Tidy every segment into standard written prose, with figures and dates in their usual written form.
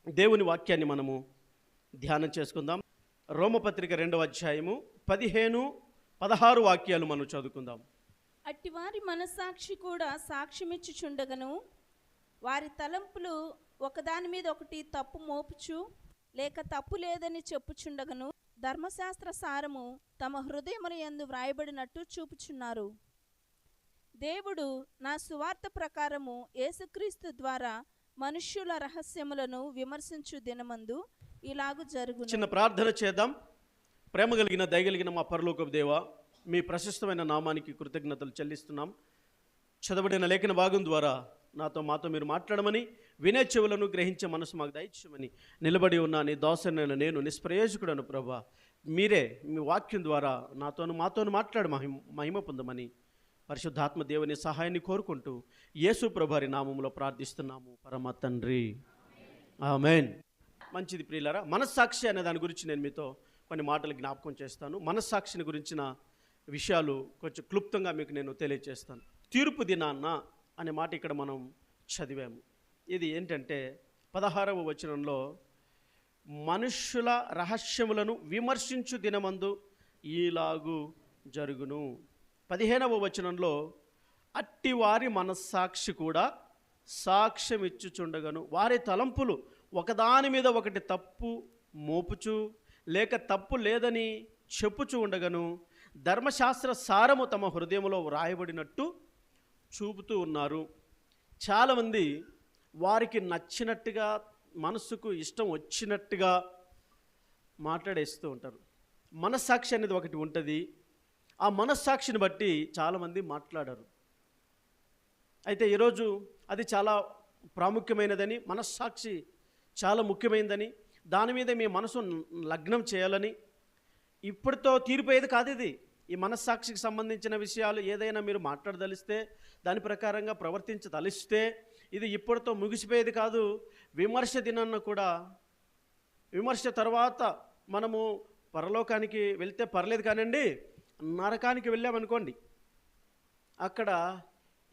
దేవుని వాక్యాన్ని మనము ధ్యానం చేసుకుందాం. రోమపత్రిక 2వ అధ్యాయము 15-16 వాక్యాలు మనం చదువుకుందాం. అట్టివారి మనస్సాక్షి కూడా సాక్ష్యమిచ్చుచుండగను, వారి తలంపులు ఒకదాని మీద ఒకటి తప్పు మోపుచు లేక తప్పు లేదని చెప్పుచుండగను, ధర్మశాస్త్ర సారము తమ హృదయముల యందు వ్రాయబడినట్టు చూపుచున్నారు. దేవుడు నా సువార్త ప్రకారము యేసుక్రీస్తు ద్వారా మనుష్యుల రహస్యములను విమర్శించు దినమందు ఇలాగు జరుగును. చిన్న ప్రార్థన చేద్దాం. ప్రేమ కలిగిన దయగలిగిన మా పరలోకపు దేవా, మీ ప్రశస్తమైన నామానికి కృతజ్ఞతలు చెల్లిస్తున్నాం. చదవబడిన లేఖన భాగం ద్వారా మాతో మీరు మాట్లాడమని, వినే చెవులను గ్రహించే మనసు మాకు దయచేయమని నిలబడి ఉన్న నీ దాసునైన నేను నిష్ప్రయోజకుడను ప్రభా, మీరే మీ వాక్యం ద్వారా మాతోను మాట్లాడి మహిమ పొందమని పరిశుద్ధాత్మ దేవుని సహాయాన్ని కోరుకుంటూ యేసు ప్రభువారి నామములో ప్రార్థిస్తున్నాము పరమ తండ్రి, ఆమేన్. మంచిది ప్రియులారా, మనస్సాక్షి అనే దాని గురించి నేను మీతో కొన్ని మాటలు జ్ఞాపకం చేస్తాను. మనస్సాక్షిని గురించిన విషయాలు కొంచెం క్లుప్తంగా మీకు నేను తెలియజేస్తాను. తీర్పు దినాన్న అనే మాట ఇక్కడ మనం చదివాము. ఇది ఏంటంటే 16వ వచనంలో మనుష్యుల రహస్యములను విమర్శించు దినమందు ఈలాగు జరుగును. 15వ వచనంలో అట్టివారి మనస్సాక్షి కూడా సాక్ష్యం ఇచ్చుచుండగను, వారి తలంపులు ఒకదాని మీద ఒకటి తప్పు మోపుచు లేక తప్పు లేదని చెప్పుచూ ఉండగను, ధర్మశాస్త్ర సారము తమ హృదయంలో వ్రాయబడినట్టు చూపుతూ ఉన్నారు. చాలామంది వారికి నచ్చినట్టుగా, మనసుకు ఇష్టం వచ్చినట్టుగా మాట్లాడేస్తూ ఉంటారు. మనస్సాక్షి అనేది ఒకటి ఉంటుంది. ఆ మనస్సాక్షిని బట్టి చాలామంది మాట్లాడారు. అయితే ఈరోజు అది చాలా ప్రాముఖ్యమైనదని, మనస్సాక్షి చాలా ముఖ్యమైనదని, దాని మీద మీ మనసు లగ్నం చేయాలని, ఇప్పటితో తీరిపోయేది కాదు ఇది. ఈ మనస్సాక్షికి సంబంధించిన విషయాలు ఏదైనా మీరు మాట్లాడదలిస్తే, దాని ప్రకారంగా ప్రవర్తించదలిస్తే ఇది ఇప్పటితో ముగిసిపోయేది కాదు. విమర్శ దినాన్న కూడా, విమర్శ తర్వాత మనము పరలోకానికి వెళ్తే పర్లేదు కానండి, నరకానికి వెళ్ళామనుకోండి, అక్కడ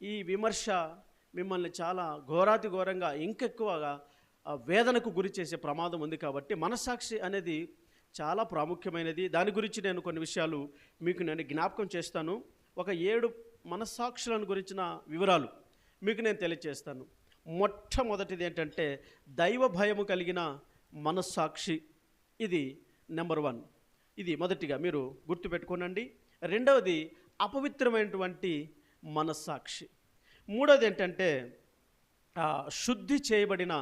ఈ విమర్శ మిమ్మల్ని చాలా ఘోరాతి ఘోరంగా ఇంకెక్కువగా వేదనకు గురి చేసే ప్రమాదం ఉంది. కాబట్టి మనస్సాక్షి అనేది చాలా ప్రాముఖ్యమైనది. దాని గురించి నేను కొన్ని విషయాలు మీకు నేను జ్ఞాపకం చేస్తాను. ఒక 7 మనస్సాక్షులను గురించిన వివరాలు మీకు నేను తెలియజేస్తాను. మొట్టమొదటిది ఏంటంటే దైవ భయము కలిగిన మనస్సాక్షి. ఇది నెంబర్ 1. ఇది మొదటిగా మీరు గుర్తుపెట్టుకోనండి. రెండవది అపవిత్రమైనటువంటి మనస్సాక్షి. మూడవది ఏంటంటే శుద్ధి చేయబడిన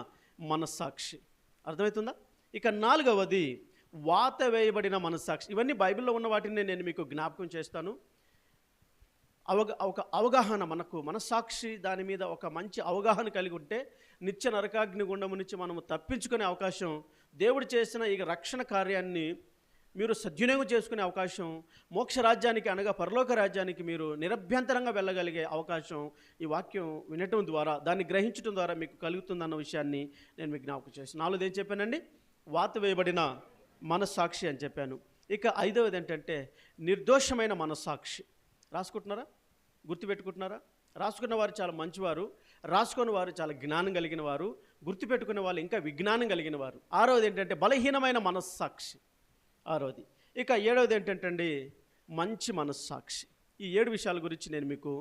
మనస్సాక్షి. అర్థమవుతుందా? ఇక 4వది వాత వేయబడిన మనస్సాక్షి. ఇవన్నీ బైబిల్లో ఉన్న వాటిని నేను మీకు జ్ఞాపకం చేస్తాను. ఒక అవగాహన, మనకు మనస్సాక్షి దాని మీద ఒక మంచి అవగాహన కలిగి ఉంటే నిత్య నరకాగ్ని గుండము నుంచి మనము తప్పించుకునే అవకాశం, దేవుడు చేసిన ఈ రక్షణ కార్యాన్ని మీరు సద్వినియోగం చేసుకునే అవకాశం, మోక్ష రాజ్యానికి అనగా పరలోక రాజ్యానికి మీరు నిరభ్యంతరంగా వెళ్ళగలిగే అవకాశం ఈ వాక్యం వినటం ద్వారా, దాన్ని గ్రహించడం ద్వారా మీకు కలుగుతుందన్న విషయాన్ని నేను మీకు జ్ఞాపకం చేస్తాను. 4వది ఏం చెప్పానండి? వాత వేయబడిన మనస్సాక్షి అని చెప్పాను. ఇక 5వది ఏంటంటే నిర్దోషమైన మనస్సాక్షి. రాసుకుంటున్నారా? గుర్తుపెట్టుకుంటున్నారా? రాసుకున్న వారు చాలా మంచివారు, రాసుకున్న వారు చాలా జ్ఞానం కలిగిన వారు, గుర్తుపెట్టుకునే వాళ్ళు ఇంకా విజ్ఞానం కలిగిన వారు. 6వది ఏంటంటే బలహీనమైన మనస్సాక్షి. 6వది. ఇక 7వది ఏంటంటే మంచి మనస్సాక్షి. ఈ 7 విషయాల గురించి నేను మీకు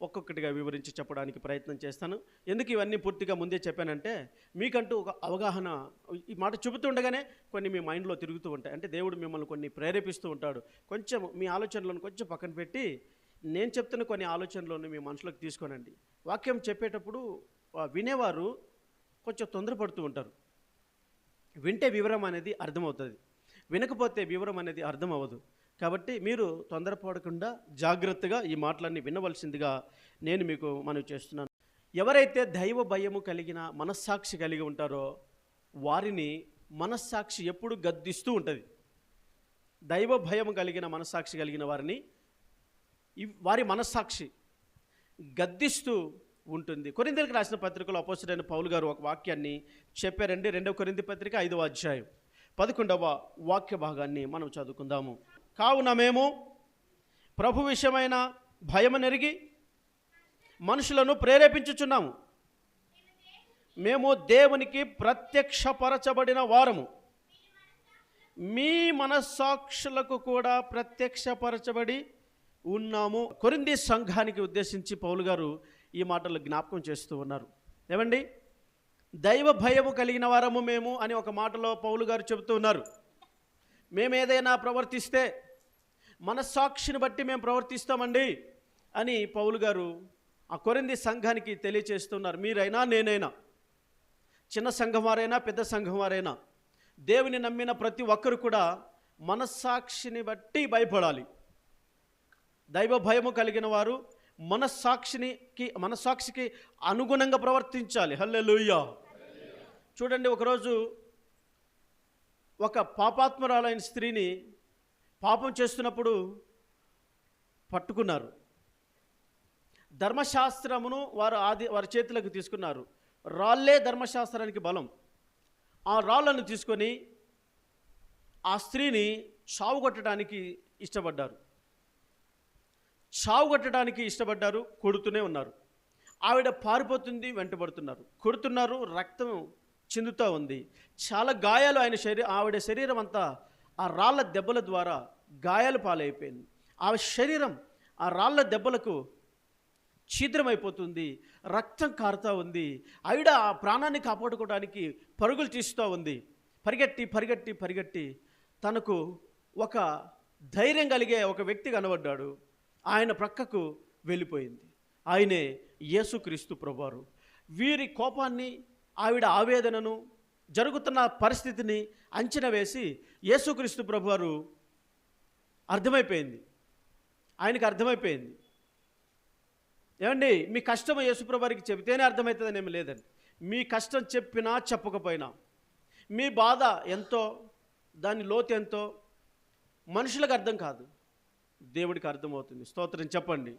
ఒక్కొక్కటిగా వివరించి చెప్పడానికి ప్రయత్నం చేస్తాను. ఎందుకు ఇవన్నీ పూర్తిగా ముందే చెప్పానంటే మీకంటూ ఒక అవగాహన, ఈ మాట చెబుతుండగానే కొన్ని మీ మైండ్లో తిరుగుతూ ఉంటాయి. అంటే దేవుడు మిమ్మల్ని కొన్ని ప్రేరేపిస్తూ ఉంటాడు. కొంచెం మీ ఆలోచనలను కొంచెం పక్కన పెట్టి నేను చెప్తున్న కొన్ని ఆలోచనలను మీ మనసులోకి తీసుకోనండి. వాక్యం చెప్పేటప్పుడు వినేవారు కొంచెం తొందరపడుతూ ఉంటారు. వింటే వివరం అనేది అర్థమవుతుంది, వినకపోతే వివరం అనేది అర్థం అవ్వదు. కాబట్టి మీరు తొందరపడకుండా జాగ్రత్తగా ఈ మాటలన్నీ వినవలసిందిగా నేను మీకు మనవి చేస్తున్నాను. ఎవరైతే దైవ భయము కలిగిన మనస్సాక్షి కలిగి ఉంటారో వారిని మనస్సాక్షి ఎప్పుడు గద్దిస్తూ ఉంటుంది. దైవ భయం కలిగిన మనస్సాక్షి కలిగిన వారిని వారి మనస్సాక్షి గద్దిస్తూ ఉంటుంది. కొరింథీయులకు రాసిన పత్రికలో అపోస్తలుడైన పౌలు గారు ఒక వాక్యాన్ని చెప్పారండి. 2వ కొరింథీ పత్రిక 5వ అధ్యాయం 11వ వాక్య భాగాన్ని మనం చదువుకుందాము. కావున మేము ప్రభు విషయమైన భయము నెరిగి మనుషులను ప్రేరేపించుచున్నాము, మేము దేవునికి ప్రత్యక్షపరచబడిన వారము, మీ మనస్సాక్షులకు కూడా ప్రత్యక్షపరచబడి ఉన్నాము. కొరింథీ సంఘానికి ఉద్దేశించి పౌలు గారు ఈ మాటలు జ్ఞాపకం చేస్తూ ఉన్నారు. ఏమండి, దైవ భయము కలిగిన వారము మేము అని ఒక మాటలో పౌలు గారు చెబుతూ ఉన్నారు. మేము ఏదైనా ప్రవర్తిస్తే మనస్సాక్షిని బట్టి మేము ప్రవర్తిస్తామండి అని పౌలు గారు ఆ కొరింథీ సంఘానికి తెలియచేస్తున్నారు. మీరైనా నేనైనా, చిన్న సంఘం వారైనా పెద్ద సంఘం వారైనా, దేవుని నమ్మిన ప్రతి ఒక్కరు కూడా మనస్సాక్షిని బట్టి భయపడాలి. దైవ భయము కలిగిన వారు మనస్సాక్షికి అనుగుణంగా ప్రవర్తించాలి. హల్లెలూయా. చూడండి, ఒకరోజు ఒక పాపాత్మురాలైన స్త్రీని పాపం చేస్తున్నప్పుడు పట్టుకున్నారు. ధర్మశాస్త్రమును వారి చేతులకు తీసుకున్నారు. రాళ్ళే ధర్మశాస్త్రానికి బలం. ఆ రాళ్ళను తీసుకొని ఆ స్త్రీని చావుగొట్టడానికి ఇష్టపడ్డారు. కొడుతూనే ఉన్నారు. ఆవిడ పారిపోతుంది, వెంటబడుతున్నారు, కొడుతున్నారు, రక్తం చిందుతూ ఉంది. చాలా గాయాలు ఆవిడ శరీరం అంతా ఆ రాళ్ళ దెబ్బల ద్వారా గాయాలు పాలైపోయింది. ఆవిడ శరీరం ఆ రాళ్ళ దెబ్బలకు ఛిద్రమైపోతుంది, రక్తం కారుతూ ఉంది. ఆవిడ ఆ ప్రాణాన్ని కాపాడుకోవడానికి పరుగులు తీస్తూ ఉంది. పరిగెట్టి తనకు ఒక ధైర్యం కలిగే ఒక వ్యక్తి కనబడ్డాడు. ఆయన ప్రక్కకు వెళ్ళిపోయింది. ఆయనే యేసుక్రీస్తు ప్రభువారు. వీరి కోపాన్ని, ఆవిడ ఆవేదనను, జరుగుతున్న పరిస్థితిని అంచనా వేసి యేసుక్రీస్తు ప్రభువారు ఆయనకు అర్థమైపోయింది. ఏమండి, మీ కష్టం యేసుప్రభువారికి చెబితేనే అర్థమవుతుందని ఏమి లేదండి. మీ కష్టం చెప్పినా చెప్పకపోయినా, మీ బాధ ఎంతో, దాని లోతు ఎంతో మనుషులకు అర్థం కాదు, దేవుడికి అర్థమవుతుంది. స్తోత్రం చెప్పండి.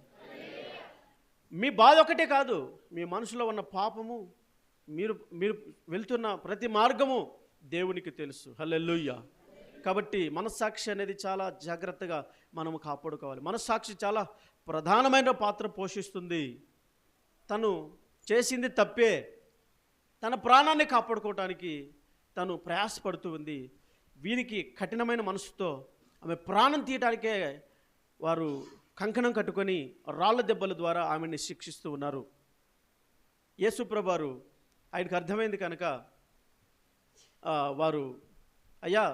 మీ బాధ ఒకటే కాదు, మీ మనసులో ఉన్న పాపము, మీరు వెళ్తున్న ప్రతి మార్గము దేవునికి తెలుసు. హల్లెలూయా. కాబట్టి మనస్సాక్షి అనేది చాలా జాగ్రత్తగా మనము కాపాడుకోవాలి. మనస్సాక్షి చాలా ప్రధానమైన పాత్ర పోషిస్తుంది. తను చేసింది తప్పే, తన ప్రాణాన్ని కాపాడుకోవటానికి తను ప్రయాసపడుతూ ఉంది. వీరికి కఠినమైన మనసుతో ఆమె ప్రాణం తీయటానికే వారు కంకణం కట్టుకొని రాళ్ళ దెబ్బల ద్వారా ఆమెని శిక్షిస్తూ ఉన్నారు. యేసుప్రభువారు ఆయనకు అర్థమైంది కనుక వారు, అయ్యా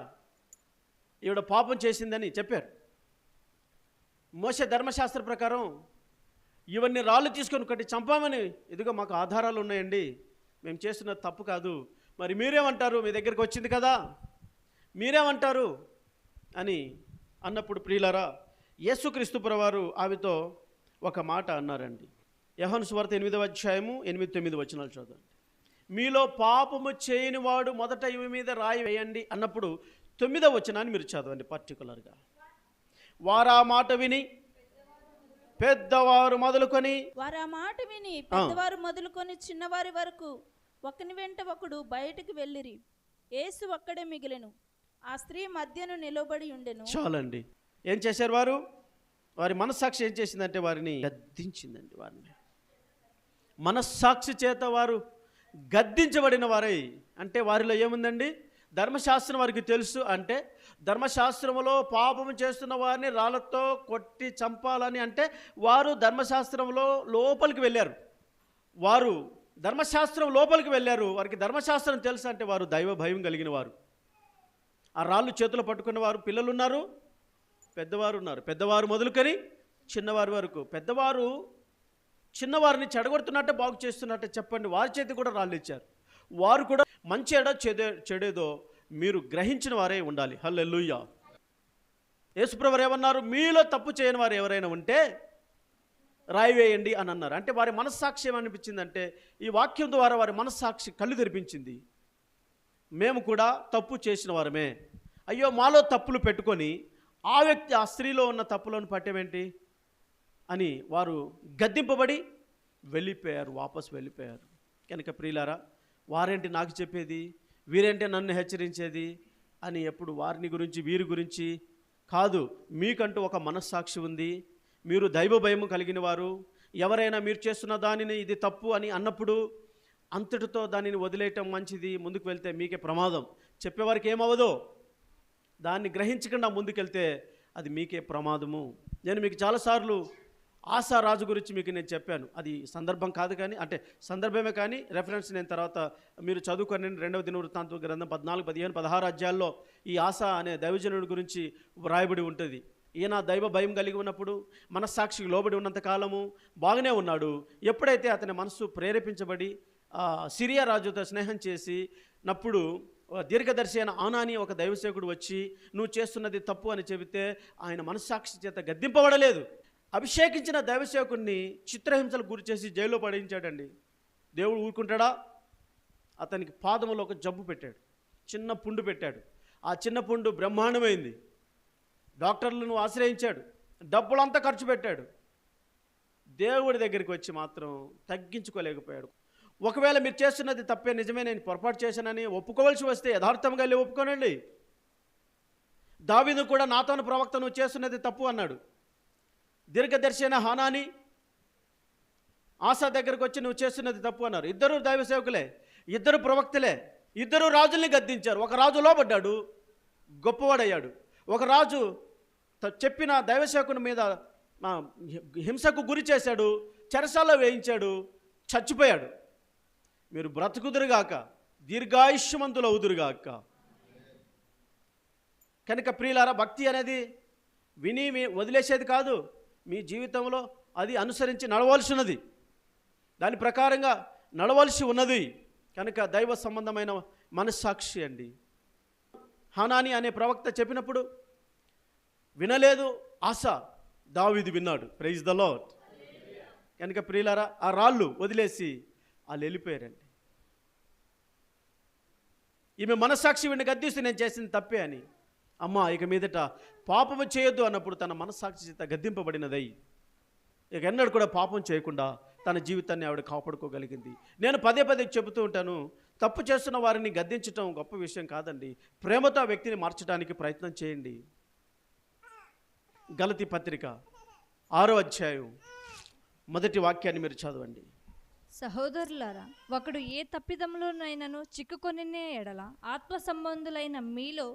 ఈవిడ పాపం చేసిందని చెప్పారు. మోషే ధర్మశాస్త్ర ప్రకారం ఇవన్నీ రాళ్ళు తీసుకొని కట్టి చంపామని, ఇదిగో మాకు ఆధారాలు ఉన్నాయండి, మేము చేస్తున్న తప్పు కాదు, మరి మీరేమంటారు, మీ దగ్గరికి వచ్చింది కదా, మీరేమంటారు అని అన్నప్పుడు ప్రియులారా, యేసుక్రీస్తు ప్రభువారు ఆమెతో ఒక మాట అన్నారండి. యోహాను సువార్త 8వ అధ్యాయము 8-9 వచనాలు చదవండి. మీలో పాపము చేయని వాడు మొదట ఇవి మీద రాయి వేయండి అన్నప్పుడు 9వ వచనాన్ని మీరు చదవండి పర్టికులర్గా. వారు ఆ మాట విని పెద్దవారు మొదలుకొని చిన్నవారి వరకు ఒకని వెంట ఒకడు బయటికి వెళ్ళిరి. యేసు ఒక్కడే మిగిలెను. ఆ స్త్రీ మధ్యను నిలబడి ఉండెను. చాలండి. ఏం చేశారు వారు? వారి మనస్సాక్షి ఏం చేసిందంటే వారిని గద్దించిందండి. వారిని మనస్సాక్షి చేత వారు గద్దించబడిన వారై, అంటే వారిలో ఏముందండి? ధర్మశాస్త్రం వారికి తెలుసు. అంటే ధర్మశాస్త్రంలో పాపము చేస్తున్న వారిని రాళ్ళతో కొట్టి చంపాలని, అంటే వారు ధర్మశాస్త్రంలో లోపలికి వెళ్ళారు. వారు ధర్మశాస్త్రం లోపలికి వెళ్ళారు. వారికి ధర్మశాస్త్రం తెలుసు. అంటే వారు దైవ భయం కలిగిన వారు. ఆ రాళ్ళు చేతులు పట్టుకున్న వారు పిల్లలు ఉన్నారు, పెద్దవారు ఉన్నారు. పెద్దవారు మొదలుకొని చిన్నవారి వరకు. పెద్దవారు చిన్నవారిని చెడగొడుతున్నట్టే బాగు చేస్తున్నట్టే చెప్పండి, వారి చేతి కూడా రాళ్ళు ఇచ్చారు. వారు కూడా మంచి చెడేదో మీరు గ్రహించిన వారే ఉండాలి. హల్లెలూయా. యేసుప్రభువారు ఏమన్నారు? మీలో తప్పు చేయని వారు ఎవరైనా ఉంటే రాయి వేయండి అని అన్నారు. అంటే వారి మనస్సాక్షి ఏమనిపించిందంటే, ఈ వాక్యం ద్వారా వారి మనస్సాక్షి కళ్ళు తెరిపించింది. మేము కూడా తప్పు చేసిన వారమే. అయ్యో, మాలో తప్పులు పెట్టుకొని ఆ స్త్రీలో ఉన్న తప్పులను పట్టేవేంటి అని వారు గద్దింపబడి వెళ్ళిపోయారు, వాపసు వెళ్ళిపోయారు. కనుక ప్రియులారా, వారేంటి నాకు చెప్పేది, వీరేంటి నన్ను హెచ్చరించేది అని ఎప్పుడు వారిని గురించి వీరి గురించి కాదు. మీకంటూ ఒక మనస్సాక్షి ఉంది. మీరు దైవ భయము కలిగిన వారు. ఎవరైనా మీరు చేస్తున్న దానిని ఇది తప్పు అని అన్నప్పుడు అంతటితో దానిని వదిలేయటం మంచిది, ముందుకు వెళ్తే మీకే ప్రమాదం. చెప్పేవారికి ఏమవ్వదో దాన్ని గ్రహించకుండా ముందుకెళ్తే అది మీకే ప్రమాదము. నేను మీకు చాలాసార్లు ఆసా రాజు గురించి మీకు నేను చెప్పాను. అది సందర్భం కాదు కానీ, అంటే సందర్భమే కానీ రెఫరెన్స్ నేను తర్వాత మీరు చదువుకొని 2వ దినవృత్తాంత గ్రంథం 14, 15, 16 అధ్యాయాల్లో ఈ ఆసా అనే దైవజనుడి గురించి వ్రాయబడి ఉంటుంది. ఈయన దైవ భయం కలిగి ఉన్నప్పుడు, మనస్సాక్షికి లోబడి ఉన్నంత కాలము బాగానే ఉన్నాడు. ఎప్పుడైతే అతని మనసు ప్రేరేపించబడి సిరియా రాజుతో స్నేహం చేసినప్పుడు దీర్ఘదర్శి అయిన ఆనాని ఒక దైవసేవకుడు వచ్చి నువ్వు చేస్తున్నది తప్పు అని చెబితే ఆయన మనస్సాక్షి చేత గద్దింపబడలేదు. అభిషేకించిన దైవసేవకుడిని చిత్రహింసలకు గురి చేసి జైల్లో పడేయించాడండి. దేవుడు ఊరుకుంటాడా? అతనికి పాదములో ఒక జబ్బు పెట్టాడు, చిన్న పుండు పెట్టాడు. ఆ చిన్న పుండు బ్రహ్మాండమైంది. డాక్టర్లను ఆశ్రయించాడు, డబ్బులంతా ఖర్చు పెట్టాడు. దేవుడి దగ్గరికి వచ్చి మాత్రం తగ్గించుకోలేకపోయాడు. ఒకవేళ మీరు చేస్తున్నది తప్పే, నిజమే, నేను పొరపాటు చేశానని ఒప్పుకోవాల్సి వస్తే యథార్థంగా వెళ్ళి ఒప్పుకోనండి. దావీదు కూడా నాతాను ప్రవక్త నువ్వు చేస్తున్నది తప్పు అన్నాడు. దీర్ఘదర్శి అయిన హానాని ఆసా దగ్గరకు వచ్చి నువ్వు చేస్తున్నది తప్పు అన్నారు. ఇద్దరు దైవ సేవకులే, ఇద్దరు ప్రవక్తలే, ఇద్దరు రాజుల్ని గద్దించారు. ఒక రాజు లోబడ్డాడు, గొప్పవాడయ్యాడు. ఒక రాజు చెప్పిన దైవసేవకుని మీద హింసకు గురి చేశాడు, చెరసాల్లో వేయించాడు, చచ్చిపోయాడు. మీరు బ్రతుకుదురుగాక, దీర్ఘాయుష్యమంతులు అవుదురుగాక. కనుక ప్రియులారా, భక్తి అనేది విని వదిలేసేది కాదు. మీ జీవితంలో అది అనుసరించి నడవలసినది, దాని ప్రకారంగా నడవలసి ఉన్నది. కనుక దైవ సంబంధమైన మనస్సాక్షి అండి. హానాని అనే ప్రవక్త చెప్పినప్పుడు వినలేదు ఆసా, దావీదు విన్నాడు. Praise the lord. కనుక ప్రియులారా, ఆ రాళ్ళు వదిలేసి వాళ్ళు వెళ్ళిపోయారండి. ఈమె మనస్సాక్షి వీడిని గద్దిస్తూ నేను చేసింది తప్పే అని, అమ్మ ఇక మీదట పాపము చేయొద్దు అన్నప్పుడు తన మనస్సాక్షి చేత గద్దింపబడినదై ఇక ఎన్నడూ కూడా పాపం చేయకుండా తన జీవితాన్ని ఆవిడ కాపాడుకోగలిగింది. నేను పదే పదే చెబుతూ ఉంటాను, తప్పు చేస్తున్న వారిని గద్దించడం గొప్ప విషయం కాదండి. ప్రేమతో ఆ వ్యక్తిని మార్చడానికి ప్రయత్నం చేయండి. గలతీ పత్రిక 6వ అధ్యాయం 1వ వాక్యాన్ని మీరు చదవండి. సహోదరులారా, ఒకడు ఏ తప్పిదములోనైనను చిక్కుకొనినే ఎడల ఆత్మ సంబంధులైన మీలో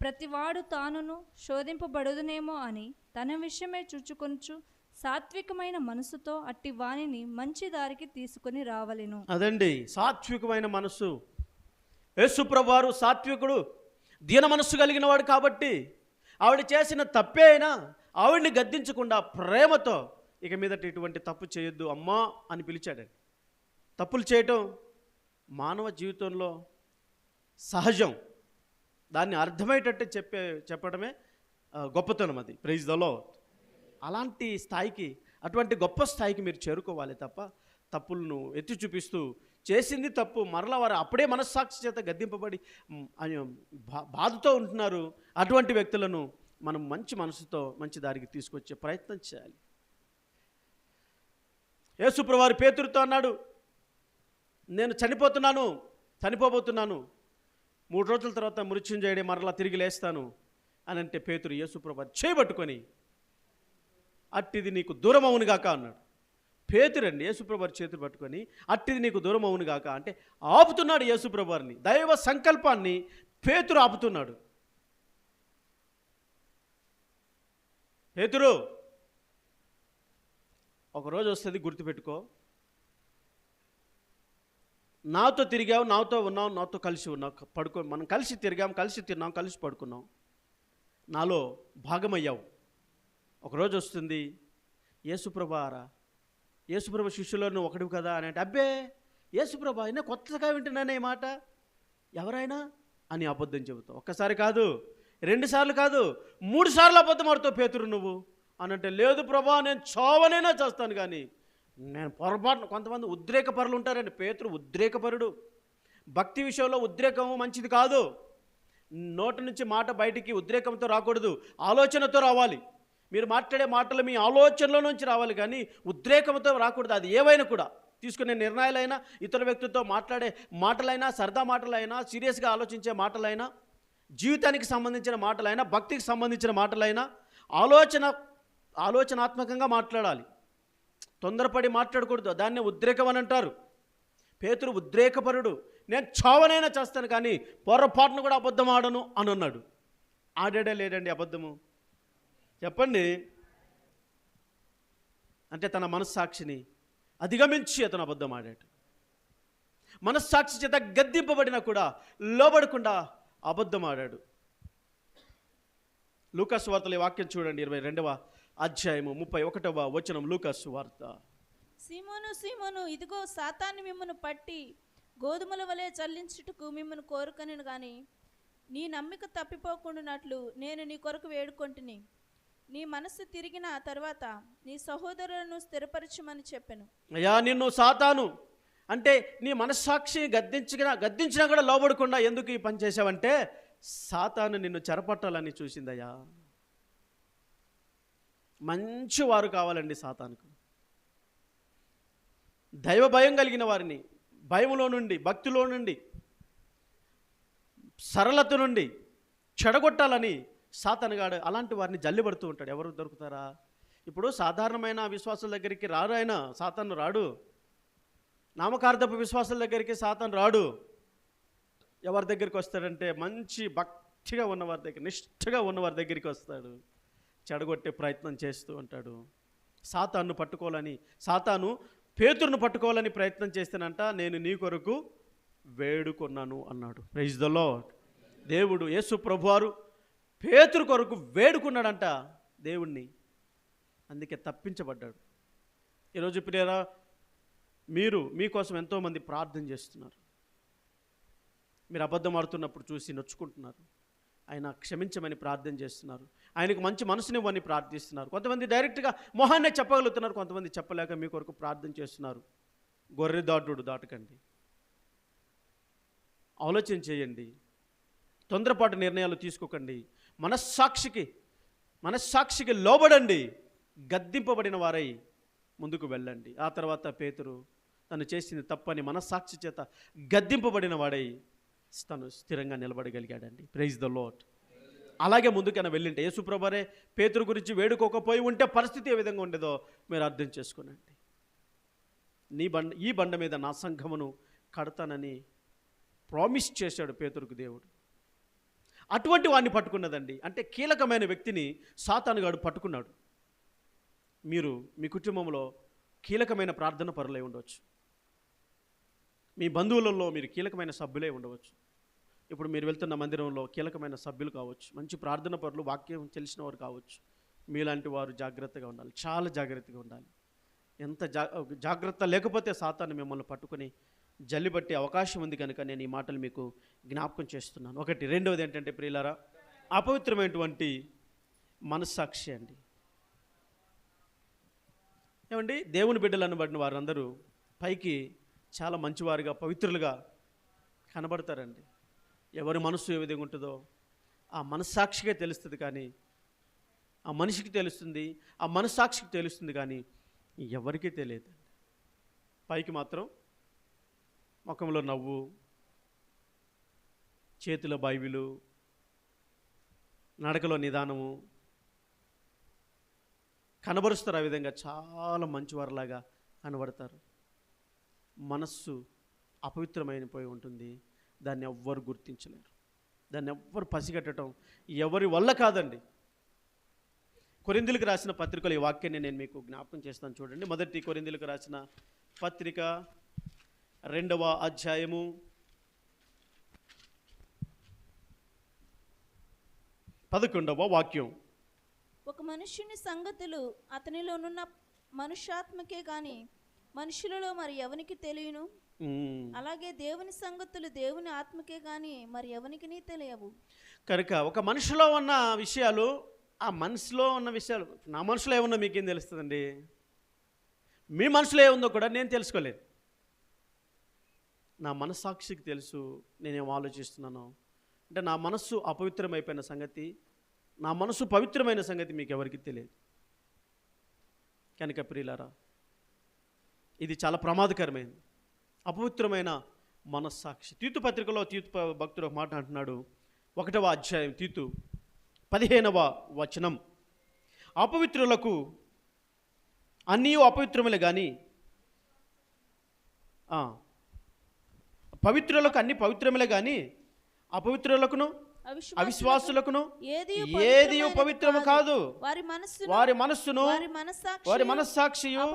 ప్రతివాడు తానును శోధింపబడుదునేమో అని తన విషయమే చూచుకొనుచు సాత్వికమైన మనసుతో అట్టి వానిని మంచి దారికి తీసుకొని రావలెను. అదండి సాత్వికమైన మనసు. యేసుప్రభువారు సాత్వికుడు, దీన మనస్సు కలిగిన వాడు కాబట్టి ఆవిడ చేసిన తప్పే అయినా ఆవిడ్ని గద్దించకుండా ప్రేమతో ఇక మీదట ఇటువంటి తప్పు చేయొద్దు అమ్మా అని పిలిచాడండి. తప్పులు చేయటం మానవ జీవితంలో సహజం. దాన్ని అర్థమయ్యేటట్టు చెప్పడమే గొప్పతనం. అది ప్రైజ్ ద లార్డ్. అలాంటి స్థాయికి, అటువంటి గొప్ప స్థాయికి మీరు చేరుకోవాలి తప్ప తప్పులను ఎత్తి చూపిస్తూ చేసింది తప్పు మరలా వారు అప్పుడే మనస్సాక్షి చేత గద్దింపబడి బాధతో ఉంటున్నారు. అటువంటి వ్యక్తులను మనం మంచి మనసుతో మంచి దారికి తీసుకొచ్చే ప్రయత్నం చేయాలి. యేసుప్రభువారు పేతురుతో అన్నాడు, నేను చనిపోబోతున్నాను, 3 రోజుల తర్వాత మృత్యుంజయుడే మరలా తిరిగి లేస్తాను అని అంటే పేతురు యేసుప్రభువారు చేయబట్టుకొని అట్టిది నీకు దూరం అవునుగాక అన్నాడు. పేతురండి యేసుప్రభువారి చేతులు పట్టుకొని అట్టిది నీకు దూరం అవునుగాక అంటే ఆపుతున్నాడు యేసుప్రభువారిని. దైవ సంకల్పాన్ని పేతురు ఆపుతున్నాడు. పేతురు, ఒకరోజు వస్తుంది, గుర్తుపెట్టుకో, నాతో తిరిగావు, నాతో ఉన్నావు, నాతో కలిసి ఉన్నావు, మనం కలిసి తిరిగాం, కలిసి తిన్నాం, కలిసి పడుకున్నాం, నాలో భాగమయ్యావు. ఒకరోజు వస్తుంది, యేసుప్రభారా, యేసుప్రభు శిష్యులను ఒకడు కదా అని అంటే, అబ్బే యేసుప్రభు అయినా కొత్తగా వింటున్నానే ఈ మాట, ఎవరైనా అని అబద్ధం చెబుతావు. ఒక్కసారి కాదు, 2 సార్లు కాదు, 3 సార్లు అబద్ధం ఆడుతావు పేతురు నువ్వు అని అంటే, లేదు ప్రభా నేను చావనైనా చేస్తాను కానీ నేను పొరపాటున. కొంతమంది ఉద్రేకపరులు ఉంటారండి. పేతురు ఉద్రేకపరుడు. భక్తి విషయంలో ఉద్రేకం మంచిది కాదు. నోటి నుంచి మాట బయటికి ఉద్రేకంతో రాకూడదు, ఆలోచనతో రావాలి. మీరు మాట్లాడే మాటలు మీ ఆలోచనలో నుంచి రావాలి కానీ ఉద్రేకంతో రాకూడదు. అది ఏవైనా కూడా తీసుకునే నిర్ణయాలైనా, ఇతర వ్యక్తులతో మాట్లాడే మాటలైనా, సరదా మాటలైనా, సీరియస్గా ఆలోచించే మాటలైనా, జీవితానికి సంబంధించిన మాటలైనా, భక్తికి సంబంధించిన మాటలైనా ఆలోచనాత్మకంగా మాట్లాడాలి. తొందరపడి మాట్లాడకూడదు. దాన్ని ఉద్రేకం అని అంటారు. పేతురు ఉద్రేకపరుడు. నేను చావనైనా చేస్తాను కానీ పొరపాటును కూడా అబద్ధం ఆడను అని అన్నాడు. ఆడాడే లేడండి అబద్ధము? చెప్పండి. అంటే తన మనస్సాక్షిని అధిగమించి అతను అబద్ధం ఆడాడు. మనస్సాక్షి చేత గద్దింపబడినా కూడా లోబడకుండా అబద్ధం ఆడాడు. లూకాసు వార్తలో ఈ వాక్యం చూడండి, 22వ అధ్యాయము 31వ వచనం. లూకాసు వార్త. సీమోను సీమోను, ఇదిగో సాతాను మిమ్మను పట్టి గోధుమల వలె చల్లించుటకు మిమ్మను కోరుకొనెను గాని నీ నమ్మిక తప్పిపోకుండానట్లు నేను నీ కొరకు వేడుకొంటిని. నీ మనస్సు తిరిగిన తర్వాత నీ సహోదరులను స్థిరపరచమని చెప్పెను. అయ్యా, నిన్ను సాతాను అంటే నీ మనస్సాక్షి గద్దించినా కూడా లోబడకుండా ఎందుకు ఈ పని చేసావంటే సాతాను నిన్ను చెరపట్టాలని చూసిందయ్యా. మంచివారు కావాలండి సాతానుకు. దైవ భయం కలిగిన వారిని భయంలో నుండి, భక్తిలో నుండి, సరళత నుండి చెడగొట్టాలని సాతానుగాడు అలాంటి వారిని జల్లిపడుతూ ఉంటాడు. ఎవరు దొరుకుతారా? ఇప్పుడు సాధారణమైన విశ్వాసుల దగ్గరికి రాడు ఆయన, సాతాను రాడు. నామకార్థపు విశ్వాసుల దగ్గరికి సాతాను రాడు. ఎవరి దగ్గరికి వస్తాడంటే మంచి భక్తిగా ఉన్నవారి దగ్గర, నిష్ఠగా ఉన్నవారి దగ్గరికి వస్తాడు. చెడగొట్టే ప్రయత్నం చేస్తూ ఉంటాడు. సాతాను పట్టుకోవాలని, సాతాను పేతురును పట్టుకోవాలని ప్రయత్నం చేస్తేనంట నేను నీ కొరకు వేడుకొన్నాను అన్నాడు. Praise the lord. దేవుడు యేసు ప్రభువారు పేతురు కొరకు వేడుకున్నాడంట దేవుణ్ణి, అందుకే తప్పించబడ్డాడు. ఈరోజు ప్రియరా, మీకోసం ఎంతోమంది ప్రార్థన చేస్తున్నారు. మీరు అబద్ధం ఆడుతున్నప్పుడు చూసి నొచ్చుకుంటున్నారు. ఆయన క్షమించమని ప్రార్థన చేస్తున్నారు. ఆయనకు మంచి మనసునివ్వని ప్రార్థిస్తున్నారు. కొంతమంది డైరెక్ట్గా మొహాన్నే చెప్పగలుగుతున్నారు, కొంతమంది చెప్పలేక మీ కొరకు ప్రార్థన చేస్తున్నారు. గొర్రె దాటకండి, ఆలోచన చేయండి, తొందరపాటు నిర్ణయాలు తీసుకోకండి. మనస్సాక్షికి లోబడండి, గద్దింపబడిన వారై ముందుకు వెళ్ళండి. ఆ తర్వాత పేతురు తను చేసింది తప్పని మనస్సాక్షి చేత గద్దింపబడిన వాడై తను స్థిరంగా నిలబడగలిగాడండి. Praise the lord. అలాగే ముందుకైనా వెళ్ళింటే యేసుప్రభువే పేతురు గురించి వేడుకోకపోయి ఉంటే పరిస్థితి ఏ విధంగా ఉండేదో మీరు అర్థం చేసుకోనండి. ఈ బండ మీద నా సంఘమును కడతానని ప్రామిస్ చేశాడు పేతురుకు దేవుడు. అటువంటి వాడిని పట్టుకున్నదండి. అంటే కీలకమైన వ్యక్తిని సాతానుగాడు పట్టుకున్నాడు. మీరు మీ కుటుంబంలో కీలకమైన ప్రార్థన పరులై ఉండవచ్చు. మీ బంధువులలో మీరు కీలకమైన సభ్యులే ఉండవచ్చు. ఇప్పుడు మీరు వెళ్తున్న మందిరంలో కీలకమైన సభ్యులు కావచ్చు, మంచి ప్రార్థన పరులు, వాక్యం తెలిసిన వారు కావచ్చు. మీలాంటి వారు జాగ్రత్తగా ఉండాలి, చాలా జాగ్రత్తగా ఉండాలి. ఎంత జాగ్రత్త లేకపోతే సాతాను మిమ్మల్ని పట్టుకొని జల్లిబట్టే అవకాశం ఉంది కనుక నేను ఈ మాటలు మీకు జ్ఞాపకం చేస్తున్నాను. ఒకటి. రెండవది ఏంటంటే ప్రియులారా, అపవిత్రమైనటువంటి మనస్సాక్షి అండి. ఏమండి, దేవుని బిడ్డలు అనబడిన వారందరూ పైకి చాలా మంచివారుగా, పవిత్రులుగా కనబడతారండి. ఎవరి మనసు ఏ విధంగా ఉంటుందో ఆ మనస్సాక్షిగా తెలుస్తుంది, కానీ ఆ మనిషికి తెలుస్తుంది, ఆ మనస్సాక్షికి తెలుస్తుంది, కానీ ఎవరికీ తెలియదు. పైకి మాత్రం ముఖంలో నవ్వు, చేతిలో బైబిలు, నడకలో నిదానము కనబరుస్తారు. ఆ విధంగా చాలా మంచివారిలాగా కనబడతారు. మనస్సు అపవిత్రమైనపోయి ఉంటుంది. దాన్ని ఎవ్వరు గుర్తించలేరు, దాన్ని ఎవ్వరు పసిగట్టడం ఎవరి వల్ల కాదండి. కొరింథీయులకు రాసిన పత్రికలో ఈ వాక్యాన్ని నేను మీకు జ్ఞాపకం చేస్తాను చూడండి. మొదటి కొరింథీయులకు రాసిన పత్రిక 2వ అధ్యాయము 11వ వాక్యం. ఒక మనుష్యుని సంగతులు అతనిలోనున్న మనుష్యాత్మకే గాని మనుషులలో మరి ఎవనికి తెలియను. అలాగే దేవుని సంగతులు దేవుని ఆత్మకే గాని మరి ఎవనికి తెలియవు. కనుక ఒక మనిషిలో ఉన్న విషయాలు, ఆ మనసులో ఉన్న విషయాలు, నా మనసులో ఏముందో మీకేం తెలుస్తుందండి? మీ మనసులో ఏముందో కూడా నేను తెలుసుకోలేదు. నా మనస్సాక్షికి తెలుసు నేనేం ఆలోచిస్తున్నానో. అంటే నా మనస్సు అపవిత్రమైపోయిన సంగతి, నా మనసు పవిత్రమైన సంగతి మీకు ఎవరికి తెలియదు. కనుక ప్రియులారా, ఇది చాలా ప్రమాదకరమైనది, అపవిత్రమైన మనస్సాక్షి. తీతు పత్రికలో తీతు భక్తుడు ఒక మాట అంటున్నాడు, 1వ అధ్యాయం తీతు 15వ వచనం. అపవిత్రులకు అన్నీ అపవిత్రములే కానీ పవిత్రులకు అన్ని పవిత్రములే కానీ అపవిత్రులకును అవిశ్వాసులకును ఏది పవిత్రము కాదు. వారి మనస్సును వారి మనస్సాక్షియు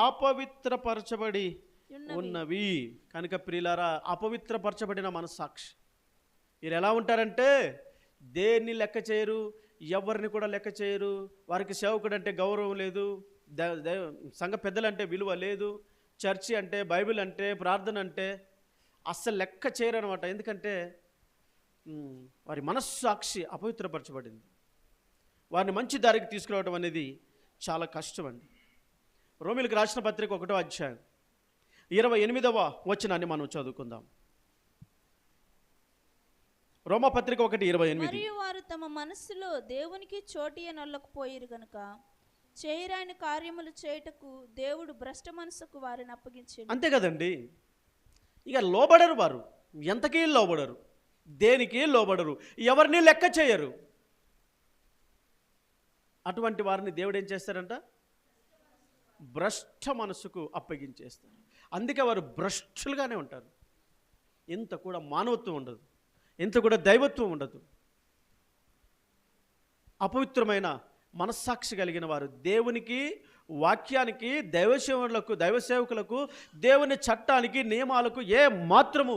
అపవిత్రపరచబడి ఉన్నవి. కనుక ప్రియులారా, అపవిత్రపరచబడిన మనస్సాక్షి వీరు ఎలా ఉంటారంటే దేన్ని లెక్క చేయరు, ఎవరిని కూడా లెక్క చేయరు. వారికి సేవకుడు అంటే గౌరవం లేదు, సంఘ పెద్దలంటే విలువ లేదు, చర్చి అంటే, బైబిల్ అంటే, ప్రార్థన అంటే అస్సలు లెక్క చేయరు అనమాట. ఎందుకంటే వారి మనస్సాక్షి అపవిత్రపరచబడింది. వారిని మంచి దారికి తీసుకురావడం అనేది చాలా కష్టం అండి. రోమీయులకు రాసిన పత్రిక 1వ అధ్యాయం 28వ వచనాన్ని మనం చదువుకుందాం. రోమా పత్రిక 1:28. మరియు వారు తమ మనస్సులో దేవునికి చోటియనొల్లకపోయిరు గనుక చేయరాని కార్యములు చేయుటకు దేవుడు భ్రష్ట మనసుకు వారిని అప్పగించాడు. అంతే కదండి. ఇక లోబడరు, వారు ఎంతకీ లోబడరు, దేనికి లోబడరు, ఎవరిని లెక్క చేయరు. అటువంటి వారిని దేవుడు ఏం చేస్తారంట? భ్రష్ట మనసుకు అప్పగించేస్తారు. అందుకే వారు భ్రష్టులుగానే ఉంటారు. ఇంత కూడా మానవత్వం ఉండదు, ఇంత కూడా దైవత్వం ఉండదు. అపవిత్రమైన మనస్సాక్షి కలిగిన వారు దేవునికి, వాక్యానికి, దైవసేవకులకు, దేవుని చట్టానికి, నియమాలకు ఏ మాత్రము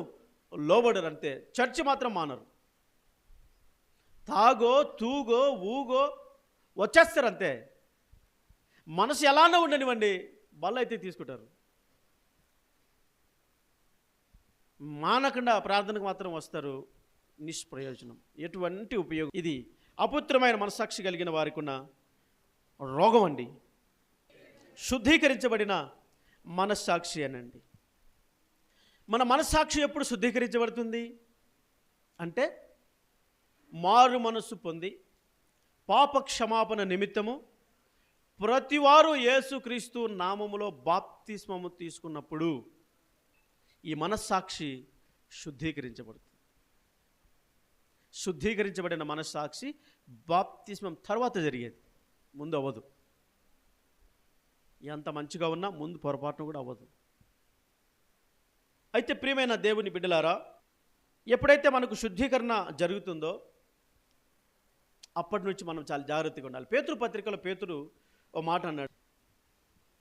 లోబడరు. అంతే. చర్చి మాత్రం మానరు. తాగో తూగో ఊగో వచ్చేస్తారు అంతే. మనసు ఎలానో ఉండనివ్వండి, బల్ల అయితే తీసుకుంటారు. మానకుండా ప్రార్థనకు మాత్రం వస్తారు. నిష్ప్రయోజనం, ఎటువంటి ఉపయోగం. ఇది అపుత్రమైన మనస్సాక్షి కలిగిన వారికి ఉన్న రోగం అండి. శుద్ధీకరించబడిన మనస్సాక్షి అనండి. మన మనస్సాక్షి ఎప్పుడు శుద్ధీకరించబడుతుంది అంటే మారు మనస్సు పొంది పాప క్షమాపణ నిమిత్తము ప్రతివారు యేసుక్రీస్తు నామములో బాప్తిస్మము తీసుకున్నప్పుడు ఈ మనస్సాక్షి శుద్ధీకరించబడుతుంది. శుద్ధీకరించబడిన మనస్సాక్షి బాప్తిస్మం తర్వాత జరిగేది, ముందు అవ్వదు. ఎంత మంచిగా ఉన్నా ముందు పొరపాటును కూడా అవ్వదు. అయితే ప్రియమైన దేవుని బిడ్డలారా, ఎప్పుడైతే మనకు శుద్ధీకరణ జరుగుతుందో అప్పటి నుంచి మనం చాలా జాగ్రత్తగా ఉండాలి. పేతురు పత్రికలో పేతురు ఓ మాట అన్నాడు.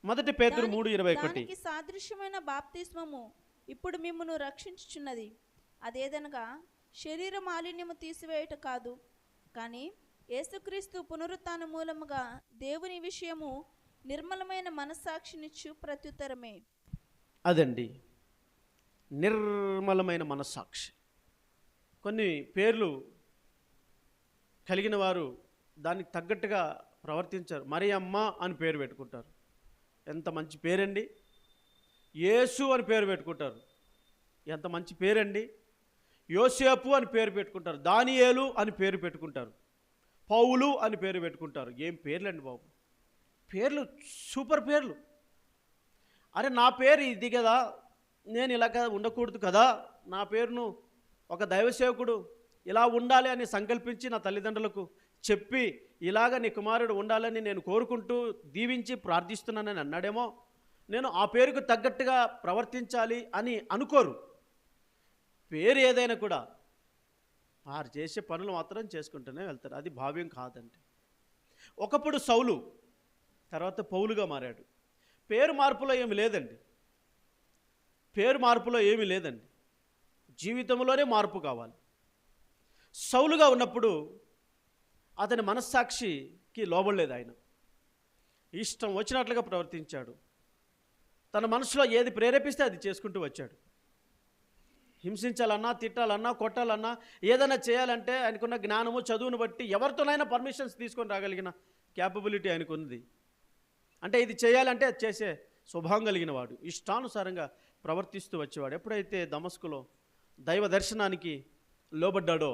1 పేతురు 3:21. సాదృశ్యమైన బాప్తిస్మము ఇప్పుడు మిమ్మును రక్షించుచున్నది. అదేదనగా శరీర మాలిన్యము తీసివేయుట కాదు, కానీ యేసుక్రీస్తు పునరుత్థాన మూలముగా దేవుని విషయము నిర్మలమైన మనస్సాక్షినిచ్చు ప్రత్యుత్తరమే. అదండి, నిర్మలమైన మనస్సాక్షి. కొన్ని పేర్లు కలిగిన వారు దానికి తగ్గట్టుగా ప్రవర్తించారు. మరియమ్మ అని పేరు పెట్టుకుంటారు. ఎంత మంచి పేరండి. యేసు అని పేరు పెట్టుకుంటారు. ఎంత మంచి పేరండి. యోసేపు అని పేరు పెట్టుకుంటారు. దానియేలు అని పేరు పెట్టుకుంటారు. పౌలు అని పేరు పెట్టుకుంటారు. ఏం పేర్లండి బాబు, పేర్లు సూపర్ పేర్లు. అరే నా పేరు ఇది కదా, నేను ఇలా ఉండకూడదు కదా, నా పేరును ఒక దైవసేవకుడు ఇలా ఉండాలి అని సంకల్పించి నా తల్లిదండ్రులకు చెప్పి ఇలాగ నీ కుమారుడు ఉండాలని నేను కోరుకుంటూ దీవించి ప్రార్థిస్తున్నానని అన్నాడేమో, నేను ఆ పేరుకు తగ్గట్టుగా ప్రవర్తించాలి అని అనుకోరు. పేరు ఏదైనా కూడా వారు చేసే పనులు మాత్రం చేసుకుంటూనే వెళ్తారు. అది భావ్యం కాదండి. ఒకప్పుడు సౌలు, తర్వాత పౌలుగా మారాడు. పేరు మార్పులో ఏమి లేదండి. పేరు మార్పులో ఏమీ లేదండి. జీవితంలోనే మార్పు కావాలి. సౌలుగా ఉన్నప్పుడు అతని మనస్సాక్షికి లోబడలేదు. ఆయన ఇష్టం వచ్చినట్లుగా ప్రవర్తించాడు. తన మనసులో ఏది ప్రేరేపిస్తే అది చేసుకుంటూ వచ్చాడు. హింసించాలన్నా, తిట్టాలన్నా, కొట్టాలన్నా, ఏదైనా చేయాలంటే ఆయనకున్న జ్ఞానము, చదువును బట్టి ఎవరితోనైనా పర్మిషన్స్ తీసుకొని రాగలిగిన క్యాపబిలిటీ ఆయనకు ఉంది. అంటే ఇది చేయాలంటే అది చేసే స్వభావం కలిగిన వాడు, ఇష్టానుసారంగా ప్రవర్తిస్తూ వచ్చేవాడు. ఎప్పుడైతే దమస్కులో దైవ దర్శనానికి లోబడ్డాడో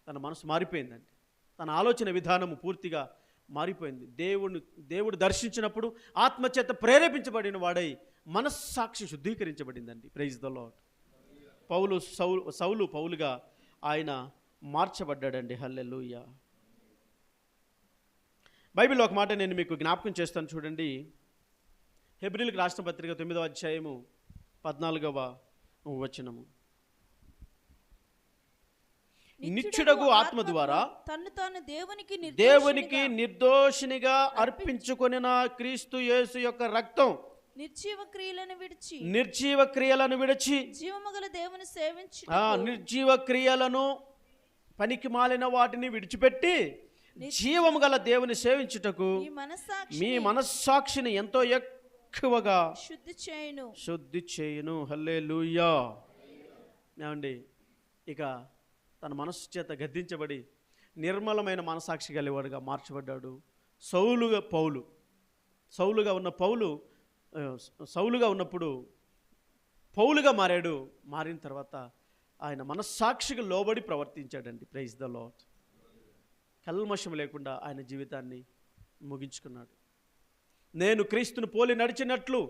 తన మనసు మారిపోయిందండి. తన ఆలోచన విధానము పూర్తిగా మారిపోయింది. దేవుడు దర్శించినప్పుడు ఆత్మచేత ప్రేరేపించబడిన వాడై మనస్సాక్షి శుద్ధీకరించబడిందండి. Praise the lord. సౌలు పౌలుగా ఆయన మార్చబడ్డాడండి. హల్లెలూయా. బైబిల్లో ఒక మాట నేను మీకు జ్ఞాపకం చేస్తాను చూడండి. హెబ్రీయులకు రాసిన పత్రిక 9వ అధ్యాయము 14వ వచనము. నిత్యుడగు ఆత్మ ద్వారా తన్ను తాను దేవునికి నిర్దోషినిగా అర్పించుకొనిన క్రీస్తు యేసు యొక్క రక్తం నిర్జీవ క్రియలను విడిచి జీవము గల దేవుని సేవించు. నిర్జీవ క్రియలను పనికి మాలిన వాటిని విడిచిపెట్టి జీవము గల దేవుని సేవించుటకు మీ మనస్సాక్షిని ఎంతో ఎక్కువగా శుద్ధి చేయును. హల్లెలూయా. ఏమండి, ఇక తన మనస్సు చేత గద్దించబడి నిర్మలమైన మనసాక్షి కలివాడుగా మార్చబడ్డాడు. సౌలుగా ఉన్నప్పుడు పౌలుగా మారాడు. మారిన తర్వాత ఆయన మనస్సాక్షికి లోబడి ప్రవర్తించాడండి. Praise the lord. కల్మషం లేకుండా ఆయన జీవితాన్ని ముగించుకున్నాడు. నేను క్రీస్తును పోలి నడిచినట్లు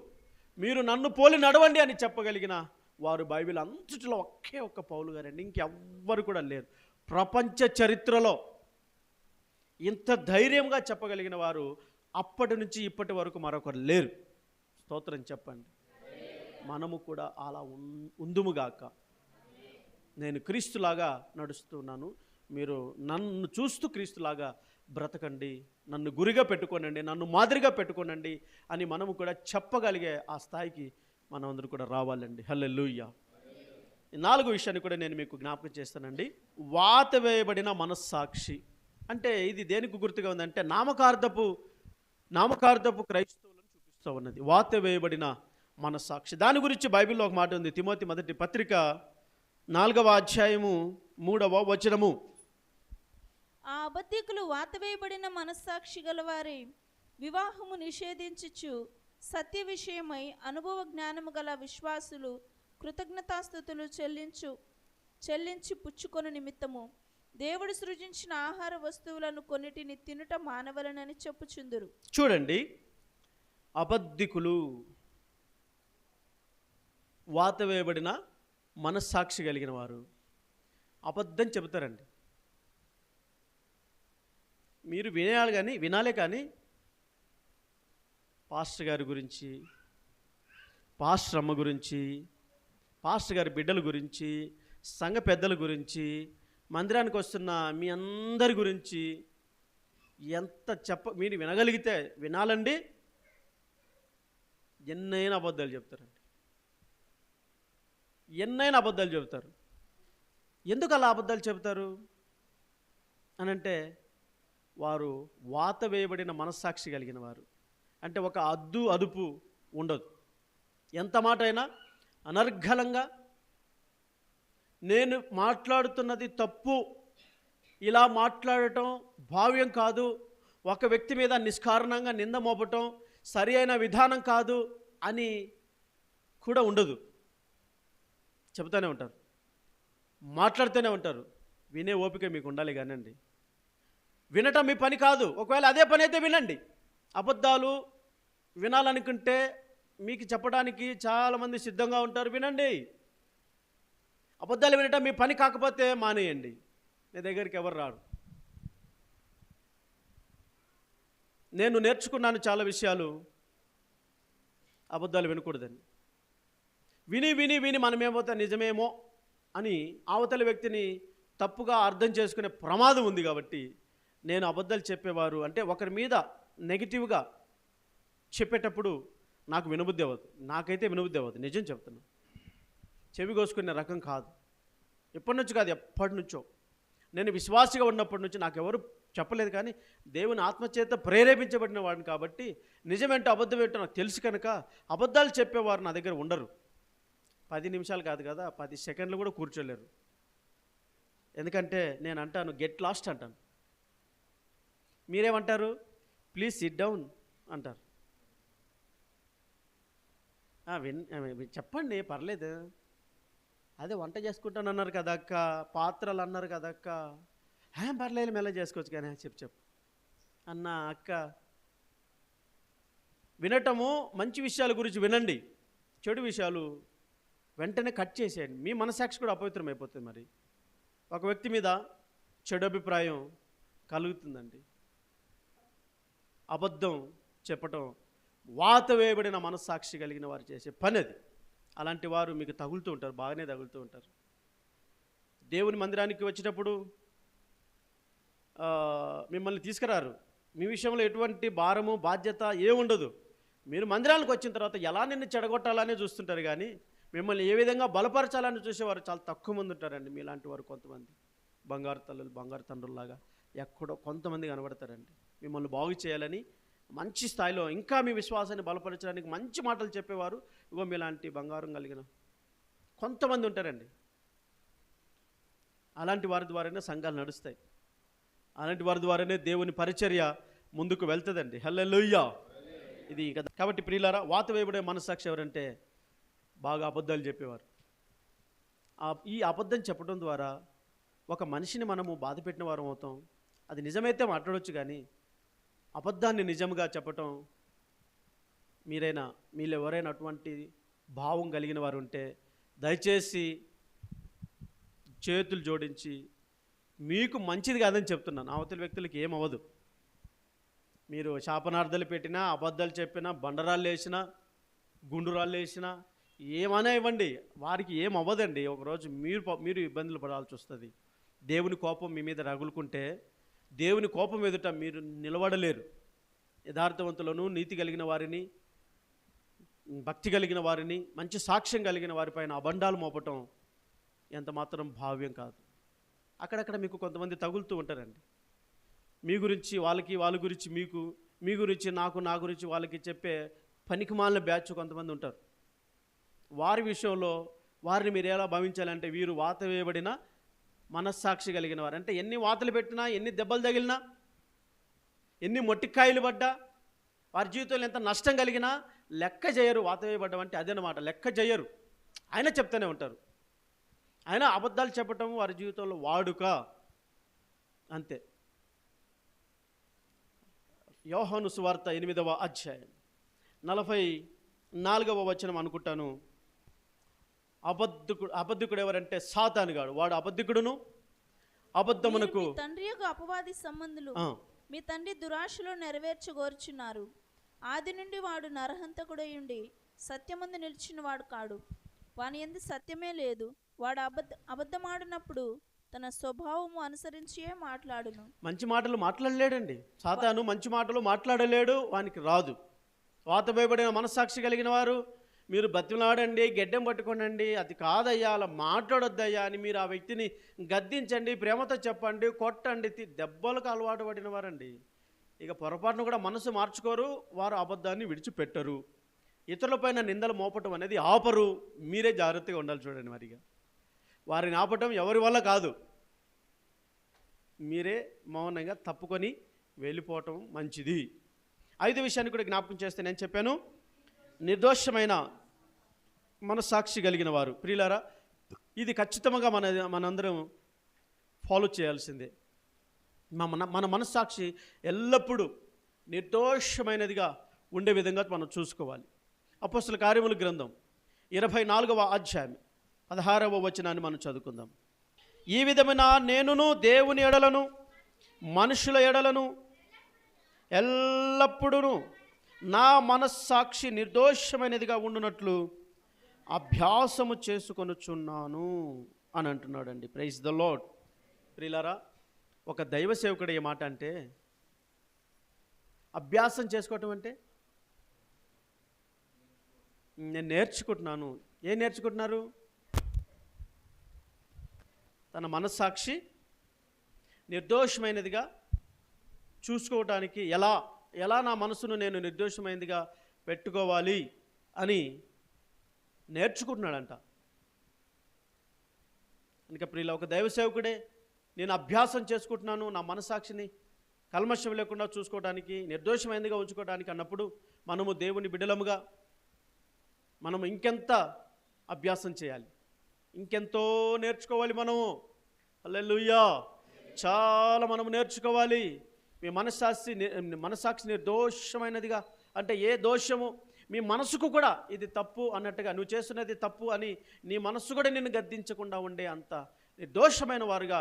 మీరు నన్ను పోలి నడవండి అని చెప్పగలిగిన వారు బైబిల్ అంతటిలో ఒకే ఒక్క పౌలు గారండి. ఇంకెవ్వరు కూడా లేరు. ప్రపంచ చరిత్రలో ఇంత ధైర్యంగా చెప్పగలిగిన వారు అప్పటి నుంచి ఇప్పటి వరకు మరొకరు లేరు. స్తోత్రం చెప్పండి. మనము కూడా అలా ఉందుముగాక. నేను క్రీస్తులాగా నడుస్తున్నాను, మీరు నన్ను చూస్తూ క్రీస్తులాగా బ్రతకండి, నన్ను గురిగా పెట్టుకోనండి, నన్ను మాదిరిగా పెట్టుకోనండి అని మనము కూడా చెప్పగలిగే ఆ స్థాయికి మనం అందరూ కూడా రావాలండి. హల్లెలూయా. ఈ 4 విషయాన్ని కూడా నేను మీకు జ్ఞాపకం చేస్తానండి. వాత వేయబడిన మనస్సాక్షి అంటే ఇది దేనికి గుర్తుగా ఉందంటే నామకార్థపు క్రైస్తవులను చూపిస్తూ ఉన్నది. వాత వేయబడిన మనస్సాక్షి. దాని గురించి బైబిల్లో ఒక మాట ఉంది. తిమోతి మొదటి పత్రిక 4వ అధ్యాయము 3వ వచనము. ఆ అబద్ధికులు వాత వేయబడిన మనస్సాక్షి గలవారి వివాహము నిషేధించుచు సత్య విషయమై అనుభవ జ్ఞానము గల విశ్వాసులు కృతజ్ఞతాస్తుతులు చెల్లించి పుచ్చుకొను నిమిత్తము దేవుడు సృజించిన ఆహార వస్తువులను కొన్నిటిని తినుట మానవలనని చెప్పుచుందురు. చూడండి, అబద్ధికులు వాత వేయబడిన మనస్సాక్షి కలిగిన వారు అబద్ధం చెబుతారండి. మీరు వినాలే కానీ పాస్టర్ గారి గురించి, పాస్టర్ అమ్మ గురించి, పాస్టర్ గారి బిడ్డల గురించి, సంఘ పెద్దల గురించి, మందిరానికి వస్తున్న మీ అందరి గురించి మీరు వినగలిగితే వినాలండి. ఎన్నైనా అబద్ధాలు చెప్తారండి. ఎందుకు అలా అబద్ధాలు చెబుతారు అనంటే వారు వాత వేయబడిన మనస్సాక్షి కలిగిన వారు. అంటే ఒక అదుపు ఉండదు. ఎంత మాట అయినా అనర్గళంగా నేను మాట్లాడుతున్నది తప్పు, ఇలా మాట్లాడటం భావ్యం కాదు, ఒక వ్యక్తి మీద నిష్కారణంగా నింద మోపటం సరి అయిన విధానం కాదు అని కూడా ఉండదు. చెబుతూనే ఉంటారు, మాట్లాడుతూనే ఉంటారు. వినే ఓపిక మీకు ఉండాలి కానండి. వినటం మీ పని కాదు. ఒకవేళ అదే పని అయితే వినండి. అబద్ధాలు వినాలనుకుంటే మీకు చెప్పడానికి చాలామంది సిద్ధంగా ఉంటారు, వినండి. అబద్ధాలు వినటం మీ పని కాకపోతే మానేయండి. మీ దగ్గరికి ఎవరు రారు. నేను నేర్చుకున్నాను చాలా విషయాలు అబద్ధాలు వినకూడదని. విని విని విని మనమేమవుతా నిజమేమో అని అవతలి వ్యక్తిని తప్పుగా అర్థం చేసుకునే ప్రమాదం ఉంది. కాబట్టి నేను అబద్ధాలు చెప్పేవారు అంటే ఒకరి మీద నెగిటివ్గా చెప్పేటప్పుడు నాకు వినబుద్ధి అవ్వదు. నాకైతే వినబుద్ధి అవ్వదు, నిజం చెప్తున్నాను. చెవి కోసుకునే రకం కాదు. ఎప్పటి నుంచి కాదు, ఎప్పటి నుంచో. నేను విశ్వాసిగా ఉన్నప్పటి నుంచి నాకెవరు చెప్పలేదు, కానీ దేవుని ఆత్మచేత ప్రేరేపించబడిన వాడిని కాబట్టి నిజమేంటో అబద్ధం ఏంటో నాకు తెలుసు కనుక అబద్ధాలు చెప్పేవారు నా దగ్గర ఉండరు. 10 నిమిషాలు కాదు కదా, 10 సెకండ్లు కూడా కూర్చోలేరు. ఎందుకంటే నేను అంటాను గెట్ లాస్ట్ అంటాను. మీరేమంటారు? ప్లీజ్ సిట్ డౌన్ అంటారు. చెప్పండి పర్లేదు. అదే వంట చేసుకుంటాను అన్నారు కదా అక్క, పాత్రలు అన్నారు కదా అక్క, పర్లేదు మెల్ల చేసుకోవచ్చు కానీ చెప్పు అన్న అక్క. వినటము మంచి విషయాల గురించి వినండి, చెడు విషయాలు వెంటనే కట్ చేసేయండి. మీ మనసాక్షి కూడా అపవిత్రం అయిపోతుంది. మరి ఒక వ్యక్తి మీద చెడు అభిప్రాయం కలుగుతుందండి. అబద్ధం చెప్పటం వాత వేయబడిన మనస్సాక్షి కలిగిన వారు చేసే పని అది. అలాంటి వారు మీకు తగులుతూ ఉంటారు, బాగానే తగులుతూ ఉంటారు. దేవుని మందిరానికి వచ్చినప్పుడు మిమ్మల్ని తీసుకురారు. మీ విషయంలో ఎటువంటి భారము బాధ్యత ఏముండదు. మీరు మందిరానికి వచ్చిన తర్వాత ఎలా నిన్ను చెడగొట్టాలనే చూస్తుంటారు, కానీ మిమ్మల్ని ఏ విధంగా బలపరచాలని చూసేవారు చాలా తక్కువ మంది ఉంటారండి. మీలాంటి వారు కొంతమంది బంగారు తల్లులు, బంగారు తండ్రుల్లాగా ఎక్కడో కొంతమంది కనబడతారండి. మిమ్మల్ని బాగు చేయాలని మంచి స్థాయిలో ఇంకా మీ విశ్వాసాన్ని బలపరచడానికి మంచి మాటలు చెప్పేవారు ఇగో మీలాంటి బంగారం కలిగిన కొంతమంది ఉంటారండి. అలాంటి వారి ద్వారానే సంఘాలు నడుస్తాయి. అలాంటి వారి ద్వారానే దేవుని పరిచర్య ముందుకు వెళ్తుందండి. హల్లెలూయా. ఇది కదా. కాబట్టి ప్రియులారా, వాత వేయబడే మనస్సాక్షి ఎవరంటే బాగా అబద్ధాలు చెప్పేవారు. ఈ అబద్ధం చెప్పడం ద్వారా ఒక మనిషిని మనము బాధ పెట్టిన వారం అవుతాం. అది నిజమైతే మాట్లాడవచ్చు, కానీ అబద్ధాన్ని నిజంగా చెప్పటం, మీలో ఎవరైనా అటువంటి భావం కలిగిన వారు ఉంటే దయచేసి చేతులు జోడించి, మీకు మంచిది కాదని చెప్తున్నాను. అవతల వ్యక్తులకి ఏమవ్వదు. మీరు శాపనార్థాలు పెట్టినా, అబద్ధాలు చెప్పినా, బండరాళ్ళు వేసినా, గుండురాళ్ళు వేసినా, ఏమైనా ఇవ్వండి, వారికి ఏం అవ్వదండి. ఒకరోజు మీరు ఇబ్బందులు పడాల్సి వస్తుంది. దేవుని కోపం మీ మీద రగులుకుంటే దేవుని కోపం ఎదుట మీరు నిలబడలేరు. యథార్థవంతులను, నీతి కలిగిన వారిని, భక్తి కలిగిన వారిని, మంచి సాక్ష్యం కలిగిన వారిపైన అబండాలు మోపటం ఎంత మాత్రం భావ్యం కాదు. అక్కడక్కడ మీకు కొంతమంది తగులుతూ ఉంటారండి. మీ గురించి వాళ్ళకి, వాళ్ళ గురించి మీకు, మీ గురించి నాకు, నా గురించి వాళ్ళకి చెప్పే పనికిమాలిన బ్యాచ్ కొంతమంది ఉంటారు. వారి విషయంలో వారిని మీరు ఎలా భావించాలంటే, వీరు వాత వేయబడిన మనస్సాక్షి కలిగిన వారు. అంటే ఎన్ని వాతలు పెట్టినా, ఎన్ని దెబ్బలు తగిలినా, ఎన్ని మొట్టికాయలు పడ్డా, వారి జీవితంలో ఎంత నష్టం కలిగినా లెక్క చేయరు. వాత వేయబడ్డం అంటే అదేనమాట, లెక్క చేయరు. ఆయన చెప్తూనే ఉంటారు. ఆయన అబద్ధాలు చెప్పటం వారి జీవితంలో వాడుక, అంతే. యోహాను సువార్త 8వ అధ్యాయం 44వ వచనం అనుకుంటాను. అబద్ధికుడు ఎవరంటే సాతానుగాడు. వాడు అబద్ధికుడును, అబద్ధమునకు మీ తండ్రి యొక్క అపవాది సంబంధులు మీ తండ్రి దురాశలో నెరవేర్చగోర్చున్నారు. ఆది నుండి వాడు నరహంతకుడై ఉండి సత్యమందు నిలిచిన వాడు కాడు. వాని యందు సత్యమే లేదు. వాడు అబద్ధమాడినప్పుడు తన స్వభావము అనుసరించే మాట్లాడును. మంచి మాటలు మాట్లాడలేడండి సాతాను. మంచి మాటలు మాట్లాడలేడు, వానికి రాదు. వాత వేయబడిన మనస్సాక్షి కలిగిన వారు, మీరు బతిమలాడండి, గెడ్డెం పట్టుకోనండి, అది కాదయ్యా, అలా మాట్లాడొద్దయ్యా అని మీరు ఆ వ్యక్తిని గద్దించండి, ప్రేమతో చెప్పండి, కొట్టండి. దెబ్బలకు అలవాటు పడిన వారండి. ఇక పొరపాటును కూడా మనసు మార్చుకోరు. వారు అబద్ధాన్ని విడిచిపెట్టరు. ఇతరులపైన నిందలు మోపటం అనేది ఆపరు. మీరే జాగ్రత్తగా ఉండాలి. చూడండి, మరిగా వారిని ఆపటం ఎవరి వల్ల కాదు. మీరే మౌనంగా తప్పుకొని వెళ్ళిపోవటం మంచిది. 5వ విషయాన్ని కూడా జ్ఞాపకం చేస్తే, నేను చెప్పాను నిర్దోషమైన మనస్సాక్షి కలిగిన వారు. ప్రియులారా, ఇది ఖచ్చితంగా మనందరం ఫాలో చేయాల్సిందే. మన మనస్సాక్షి ఎల్లప్పుడూ నిర్దోషమైనదిగా ఉండే విధంగా మనం చూసుకోవాలి. అపోస్తల కార్యముల గ్రంథం 24వ అధ్యాయం 16వ వచనాన్ని మనం చదువుకుందాం. ఈ విధమైన నేనును దేవుని ఎడలను మనుషుల ఎడలను ఎల్లప్పుడూ నా మనస్సాక్షి నిర్దోషమైనదిగా ఉండునట్లు అభ్యాసము చేసుకొనుచున్నాను అని అంటున్నాడండి. Praise the lord. ప్రియులారా, ఒక దైవ సేవకుడు ఏ మాట అంటే, అభ్యాసం చేసుకోవటం అంటే నేను నేర్చుకుంటున్నాను. ఏం నేర్చుకుంటున్నారు? తన మనస్సాక్షి నిర్దోషమైనదిగా చూసుకోవటానికి ఎలా నా మనసును నేను నిర్దోషమైనదిగా పెట్టుకోవాలి అని నేర్చుకుంటున్నాడంట. ఇంకా ప్రియుల, ఒక దైవ సేవకుడే నేను అభ్యాసం చేసుకుంటున్నాను నా మనస్సాక్షిని కల్మషం లేకుండా చూసుకోవడానికి, నిర్దోషమైనదిగా ఉంచుకోవడానికి అన్నప్పుడు మనము దేవుని బిడ్డలముగా మనము ఇంకెంత అభ్యాసం చేయాలి, ఇంకెంతో నేర్చుకోవాలి. మనము హల్లెలూయా, చాలా మనము నేర్చుకోవాలి. మీ మనస్సాక్షి నిర్దోషమైనదిగా అంటే ఏ దోషము మీ మనసుకు కూడా ఇది తప్పు అన్నట్టుగా, నువ్వు చేస్తున్నది తప్పు అని నీ మనస్సు కూడా నిన్ను గద్దించకుండా ఉండే అంత నిర్దోషమైన వారుగా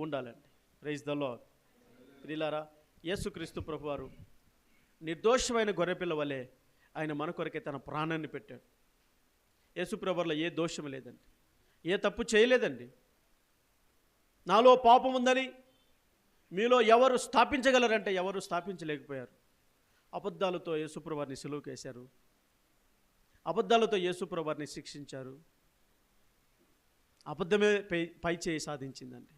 ఉండాలండి. Praise the lord. ప్రియులారా, యేసుక్రీస్తు ప్రభువారు నిర్దోషమైన గొర్రెపిల్ల వలె ఆయన మన కొరకే తన ప్రాణాన్ని పెట్టాడు. యేసుప్రభువులో ఏ దోషం లేదండి, ఏ తప్పు చేయలేదండి. నాలో పాపం ఉందని మీలో ఎవరు స్థాపించగలరంటే ఎవరు స్థాపించలేకపోయారు. అబద్ధాలతో యేసుప్రభువారిని సిలువకేశారు, అబద్ధాలతో యేసుప్రభువారిని శిక్షించారు. అబద్ధమే పై చేయి సాధించిందండి.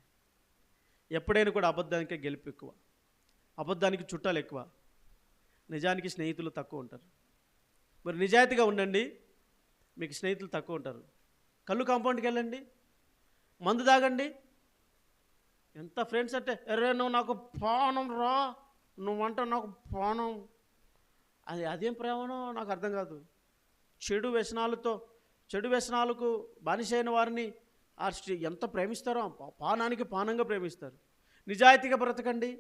ఎప్పుడైనా కూడా అబద్ధానికే గెలుపు ఎక్కువ, అబద్ధానికి చుట్టాలు ఎక్కువ, నిజానికి స్నేహితులు తక్కువ ఉంటారు. మరి నిజాయితీగా ఉండండి, మీకు స్నేహితులు తక్కువ ఉంటారు. కళ్ళు కాంపౌండ్కి వెళ్ళండి, మందు తాగండి, ఎంత ఫ్రెండ్స్ అంటే ఎర్రే నువ్వు నాకు ప్రాణం రా, నువ్వంటే నాకు ప్రాణం, అదేం ప్రేమనో నాకు అర్థం కాదు. చెడు వ్యసనాలకు బానిసైన వారిని ఎంత ప్రేమిస్తారో, పానానికి పానంగా ప్రేమిస్తారు. నిజాయితీగా బ్రతకండి,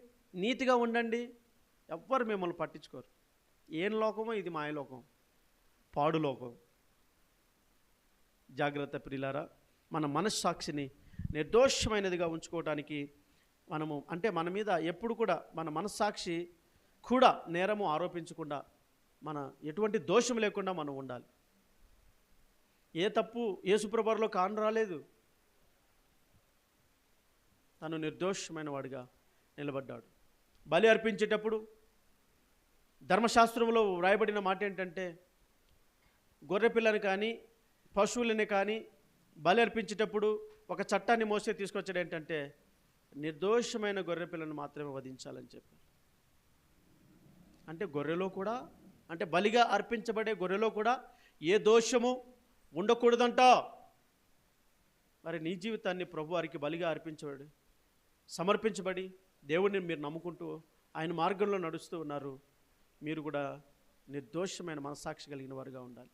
నీతిగా ఉండండి, ఎవ్వరు మిమ్మల్ని పట్టించుకోరు. ఏం లోకమో ఇది, మాయలోకం, పాడు లోకం. జాగ్రత్త ప్రియులారా, మన మనస్సాక్షిని నిర్దోషమైనదిగా ఉంచుకోవడానికి మనము అంటే మన మీద ఎప్పుడు కూడా మన మనస్సాక్షి కూడా నేరము ఆరోపించకుండా, మన ఎటువంటి దోషం లేకుండా మనం ఉండాలి. ఏ తప్పు యేసుప్రభువులో కాను రాలేదు, తను నిర్దోషమైన వాడిగా నిలబడ్డాడు. బలి అర్పించేటప్పుడు ధర్మశాస్త్రంలో వ్రాయబడిన మాట ఏంటంటే, గొర్రెపిల్లని కానీ పశువులని కానీ బలి అర్పించేటప్పుడు ఒక చట్టాన్ని మోసే తీసుకొచ్చాడు. ఏంటంటే నిర్దోషమైన గొర్రెపిల్లను మాత్రమే వధించాలని చెప్పారు. అంటే గొర్రెలో కూడా, అంటే బలిగా అర్పించబడే గొర్రెలో కూడా ఏ దోషము ఉండకూడదంట. మరి నీ జీవితాన్ని ప్రభువారికి బలిగా సమర్పించబడి దేవుడిని మీరు నమ్ముకుంటూ ఆయన మార్గంలో నడుస్తూ ఉన్నారు. మీరు కూడా నిర్దోషమైన మనస్సాక్షి కలిగిన వారుగా ఉండాలి.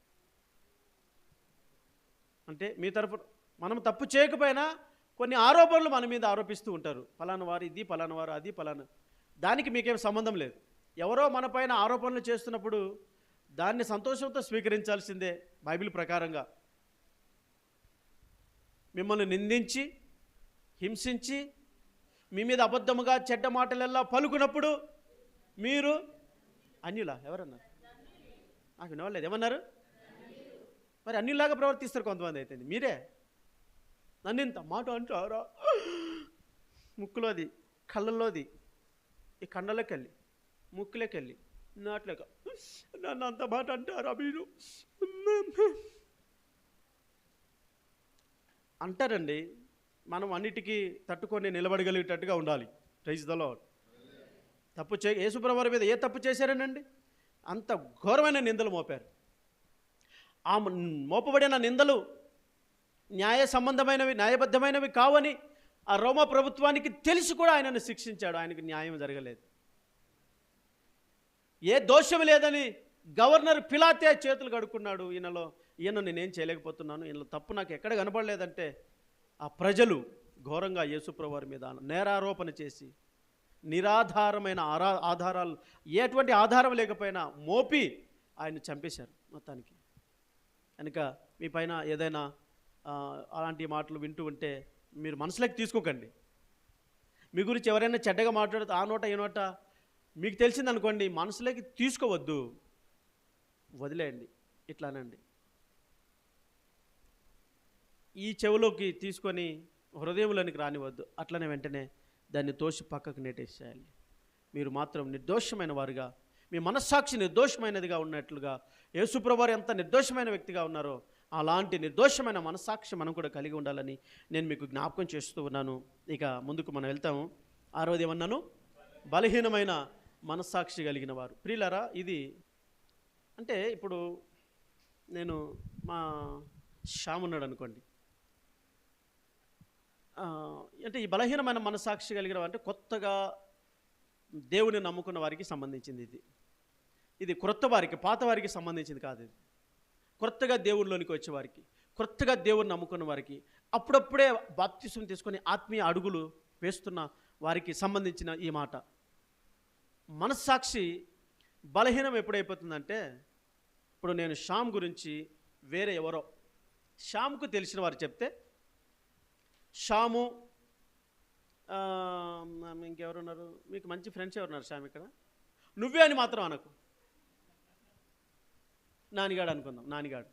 అంటే మీ తరఫున మనం తప్పు చేయకపోయినా కొన్ని ఆరోపణలు మన మీద ఆరోపిస్తూ ఉంటారు. ఫలానా వారు ఇది, ఫలానా వారు అది, ఫలానా. దానికి మీకేం సంబంధం లేదు. ఎవరో మన పైన ఆరోపణలు చేస్తున్నప్పుడు దాన్ని సంతోషంతో స్వీకరించాల్సిందే. బైబిల్ ప్రకారంగా మిమ్మల్ని నిందించి, హింసించి, మీ మీద అబద్ధముగా చెడ్డ మాటలెల్లా పలుకున్నప్పుడు మీరు అన్యులా? ఎవరన్నారు? నాకు వినవలేదు. ఏమన్నారు? మరి అన్యులాగా ప్రవర్తిస్తారు కొంతమంది. అయితే మీరే నన్ను ఇంత మాట అంటారా? ముక్కులోది, కళ్ళల్లోది, ఈ కండలోకి వెళ్ళి, ముక్కులోకి వెళ్ళి, నాట్లేక నన్ను అంత మాట అంటారా మీరు అంటారండి. మనం అన్నిటికీ తట్టుకొని నిలబడగలిగేటట్టుగా ఉండాలి. Praise the lord. తప్పు యేసుప్రభువారి మీద ఏ తప్పు చేశారనండి? అంత ఘోరమైన నిందలు మోపారు. ఆ మోపబడిన నిందలు న్యాయ సంబంధమైనవి, న్యాయబద్ధమైనవి కావని ఆ రోమా ప్రభుత్వానికి తెలిసి కూడా ఆయనను శిక్షించాడు. ఆయనకు న్యాయం జరగలేదు. ఏ దోషం లేదని గవర్నర్ పిలాతే చేతులు కడుక్కున్నాడు. ఈయన నేనేం చేయలేకపోతున్నాను, ఈయనలో తప్పు నాకు ఎక్కడ కనపడలేదంటే ఆ ప్రజలు ఘోరంగా యేసుప్రభువారి మీద నేరారోపణ చేసి నిరాధారమైన ఆధారాలు, ఎటువంటి ఆధారం లేకపోయినా మోపి ఆయన చంపేశారు మొత్తానికి. కనుక మీ పైన ఏదైనా అలాంటి మాటలు వింటూ ఉంటే మీరు మనసులోకి తీసుకోకండి. మీ గురించి ఎవరైనా చెడ్డగా మాట్లాడుతూ ఆ నోట ఈ నోట మీకు తెలిసిందనుకోండి, మనసులోకి తీసుకోవద్దు, వదిలేయండి. ఇట్లానండి, ఈ చెవులోకి తీసుకొని హృదయంలోనికి రానివద్దు. అట్లనే వెంటనే దాన్ని తోసి పక్కకు నెట్టేసేయాలి. మీరు మాత్రం నిర్దోషమైన వారుగా, మీ మనస్సాక్షి నిర్దోషమైనదిగా ఉన్నట్లుగా యేసుప్రభువారు ఎంత నిర్దోషమైన వ్యక్తిగా ఉన్నారో అలాంటి నిర్దోషమైన మనస్సాక్షి మనం కూడా కలిగి ఉండాలని నేను మీకు జ్ఞాపకం చేస్తూ ఉన్నాను. ఇక ముందుకు మనం వెళ్తాము. 6వది ఏమన్నాను? బలహీనమైన మనస్సాక్షి కలిగిన వారు. ప్రియులారా, ఇది అంటే ఇప్పుడు నేను మా శ్యామ్ ఉన్నాడు అనుకోండి, అంటే ఈ బలహీనమైన మనస్సాక్షి కలిగిన అంటే కొత్తగా దేవుని నమ్ముకున్న వారికి సంబంధించింది. ఇది క్రొత్త వారికి, పాత వారికి సంబంధించింది కాదు. ఇది కొత్తగా దేవుళ్ళలోనికి వచ్చేవారికి, కొత్తగా దేవుని నమ్ముకున్న వారికి, అప్పుడప్పుడే బాప్తిసం తీసుకొని ఆత్మీయ అడుగులు వేస్తున్న వారికి సంబంధించిన ఈ మాట. మనస్సాక్షి బలహీనం ఎప్పుడైపోతుందంటే, ఇప్పుడు నేను శ్యామ్ గురించి వేరే ఎవరో శ్యామ్కు తెలిసిన వారు చెప్తే, శ్యాము ఇంకెవరున్నారు మీకు మంచి ఫ్రెండ్స్ ఎవరున్నారు శ్యామ్ ఇక్కడ, నువ్వే అని మాత్రం అనకు. నానిగాడు అనుకుందాం, నానిగాడు